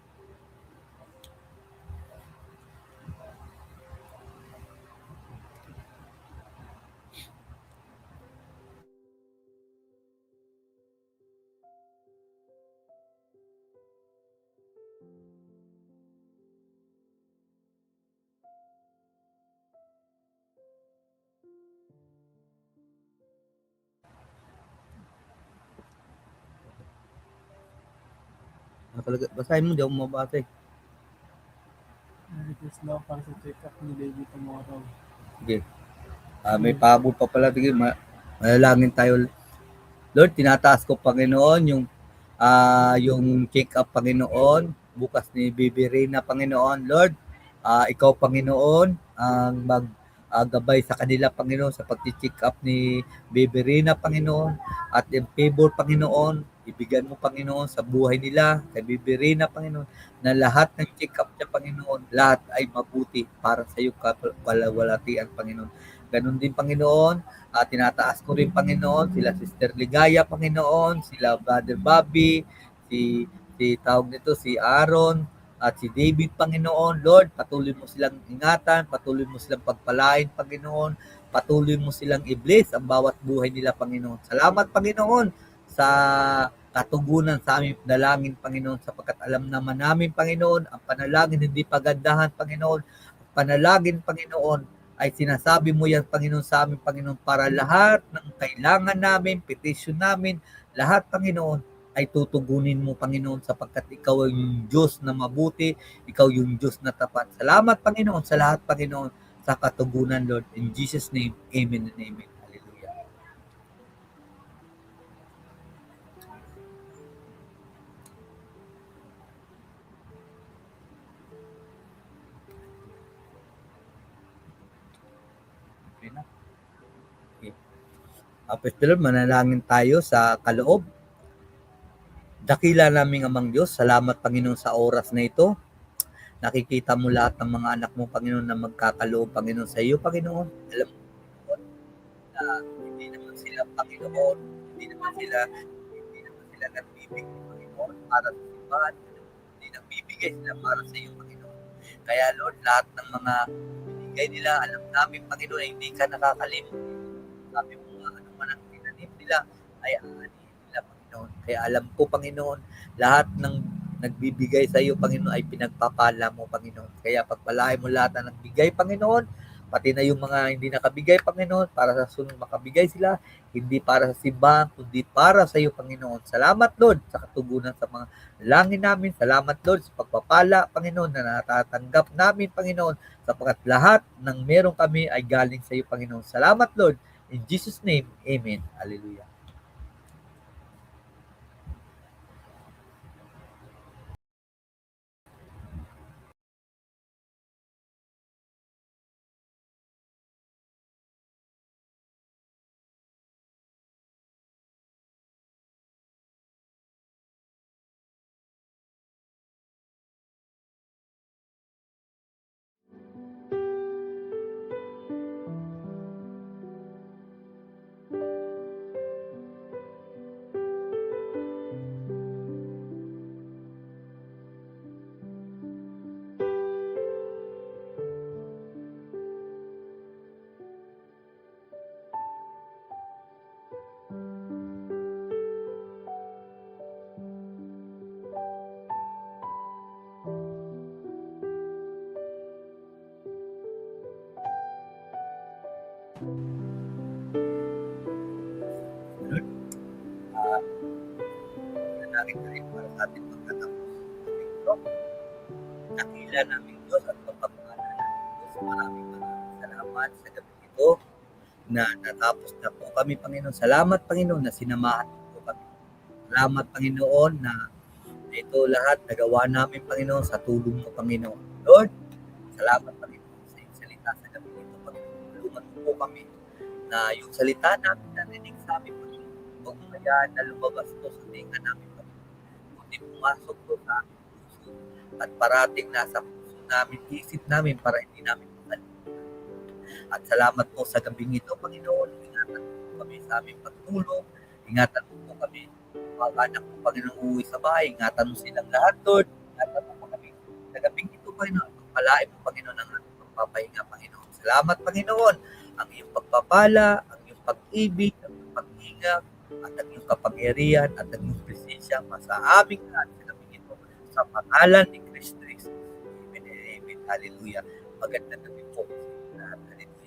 S2: Basahin mo, di ako mabasa.
S3: Request daw para sa check-up ni Baby tomorrow.
S2: Sige. May pahabol pa pala. Sige, manalangin tayo. Lord, tinataas ko, Panginoon, yung check-up, Panginoon, bukas ni Baby Reyna, Panginoon. Lord, ikaw, Panginoon, ang maggabay sa kanila, Panginoon, sa pag-check up ni Baby Reyna, Panginoon, at yung favor, Panginoon, ibigyan mo, Panginoon, sa buhay nila, kay Baby Reyna, Panginoon, na lahat ng check-up niya, Panginoon, lahat ay mabuti para sa iyo, kalawalatian, Panginoon. Ganun din, Panginoon, tinataas ko rin, Panginoon, sila Sister Ligaya, Panginoon, sila Brother Bobby, si Aaron, at si David, Panginoon. Lord, patuloy mo silang ingatan, patuloy mo silang pagpalain, Panginoon, patuloy mo silang i-bless ang bawat buhay nila, Panginoon. Salamat, Panginoon, sa katugunan sa aming panalangin, Panginoon, sapagkat alam naman namin, Panginoon, ang panalangin hindi pagandahan, Panginoon. Ang panalangin, Panginoon, ay sinasabi mo yan, Panginoon, sa amin, Panginoon, para lahat ng kailangan namin, petition namin, lahat, Panginoon, ay tutugunin mo, Panginoon, sapagkat ikaw ay yung Diyos na mabuti, ikaw yung Diyos na tapat. Salamat, Panginoon, sa lahat, Panginoon, sa katugunan, Lord. In Jesus' name, amen and amen. Hallelujah. Okay na. Okay. Praise the Lord, manalangin tayo sa kaloob. Dakila naming Amang Diyos, salamat, Panginoon, sa oras na ito. Nakikita mo lahat ng mga anak mo, Panginoon, na magkakaloob, Panginoon, sa iyo, Panginoon. Alam mo, Panginoon, na hindi naman sila, Panginoon, hindi naman sila nagbibigay, Panginoon, para sa simbahan. Hindi nagbibigay sila para sa iyo, Panginoon. Kaya, Lord, lahat ng mga binigay nila, alam namin, Panginoon, na hindi ka nakakalimot. Sabi mo nga, ano man ang tinanim nila, ay aanihin nila, Panginoon. Kaya alam ko, Panginoon, lahat ng nagbibigay sa iyo, Panginoon, ay pinagpapala mo, Panginoon. Kaya pagpalain mo lahat na nagbigay, Panginoon, pati na yung mga hindi nakabigay, Panginoon, para sa sunod makabigay sila, hindi para sa simbahan, kundi para sa iyo, Panginoon. Salamat, Lord, sa katugunan sa mga langin namin. Salamat, Lord, sa pagpapala, Panginoon, na natatanggap namin, Panginoon, sapagkat lahat ng meron kami ay galing sa iyo, Panginoon. Salamat, Lord. In Jesus' name, amen. Hallelujah. Nanangin ka rin para sa ating pagkatapos. Dakila namin Diyos at pagpapala namin Diyos. Maraming salamat sa gabi ito na natapos na po kami, Panginoon. Salamat, Panginoon, na sinamahan po kami. Salamat, Panginoon, na ito lahat nagawa namin, Panginoon, sa tulong mo, Panginoon. Lord, salamat, Panginoon, sa iyong salita sa gabi ito, Panginoon. Tulungan mo po kami na yung salita namin narinig sa amin, Panginoon, huwag mo hayaan na lumabas po sa tinga namin, Panginoon. Kundi pumasok po sa amin puso at parating nasa puso namin, isip namin para hindi namin makalimutan. At salamat po sa gabing ito, Panginoon. Ingatan mo po kami sa aming pagtulog. Ingatan mo po kami, mga anak mo, Panginoon, uuwi sa bahay. Ingatan mo silang lahat, Lord. Ingatan mo po kami sa gabing ito, Panginoon. Pagpalain mo, Panginoon, ang ating pagpapahinga, Panginoon. Salamat, Panginoon. Ang iyong pagpapala, ang iyong pag-ibig, ang iyong pag-hinga, at ang iyong kapangyarihan, at ang iyong presensya sa aming lahat sa gabing ito. Sa pangalan ni Kristo Jesus. Amen and amen. Hallelujah. Magandang gabi po sa lahat. Hallelujah.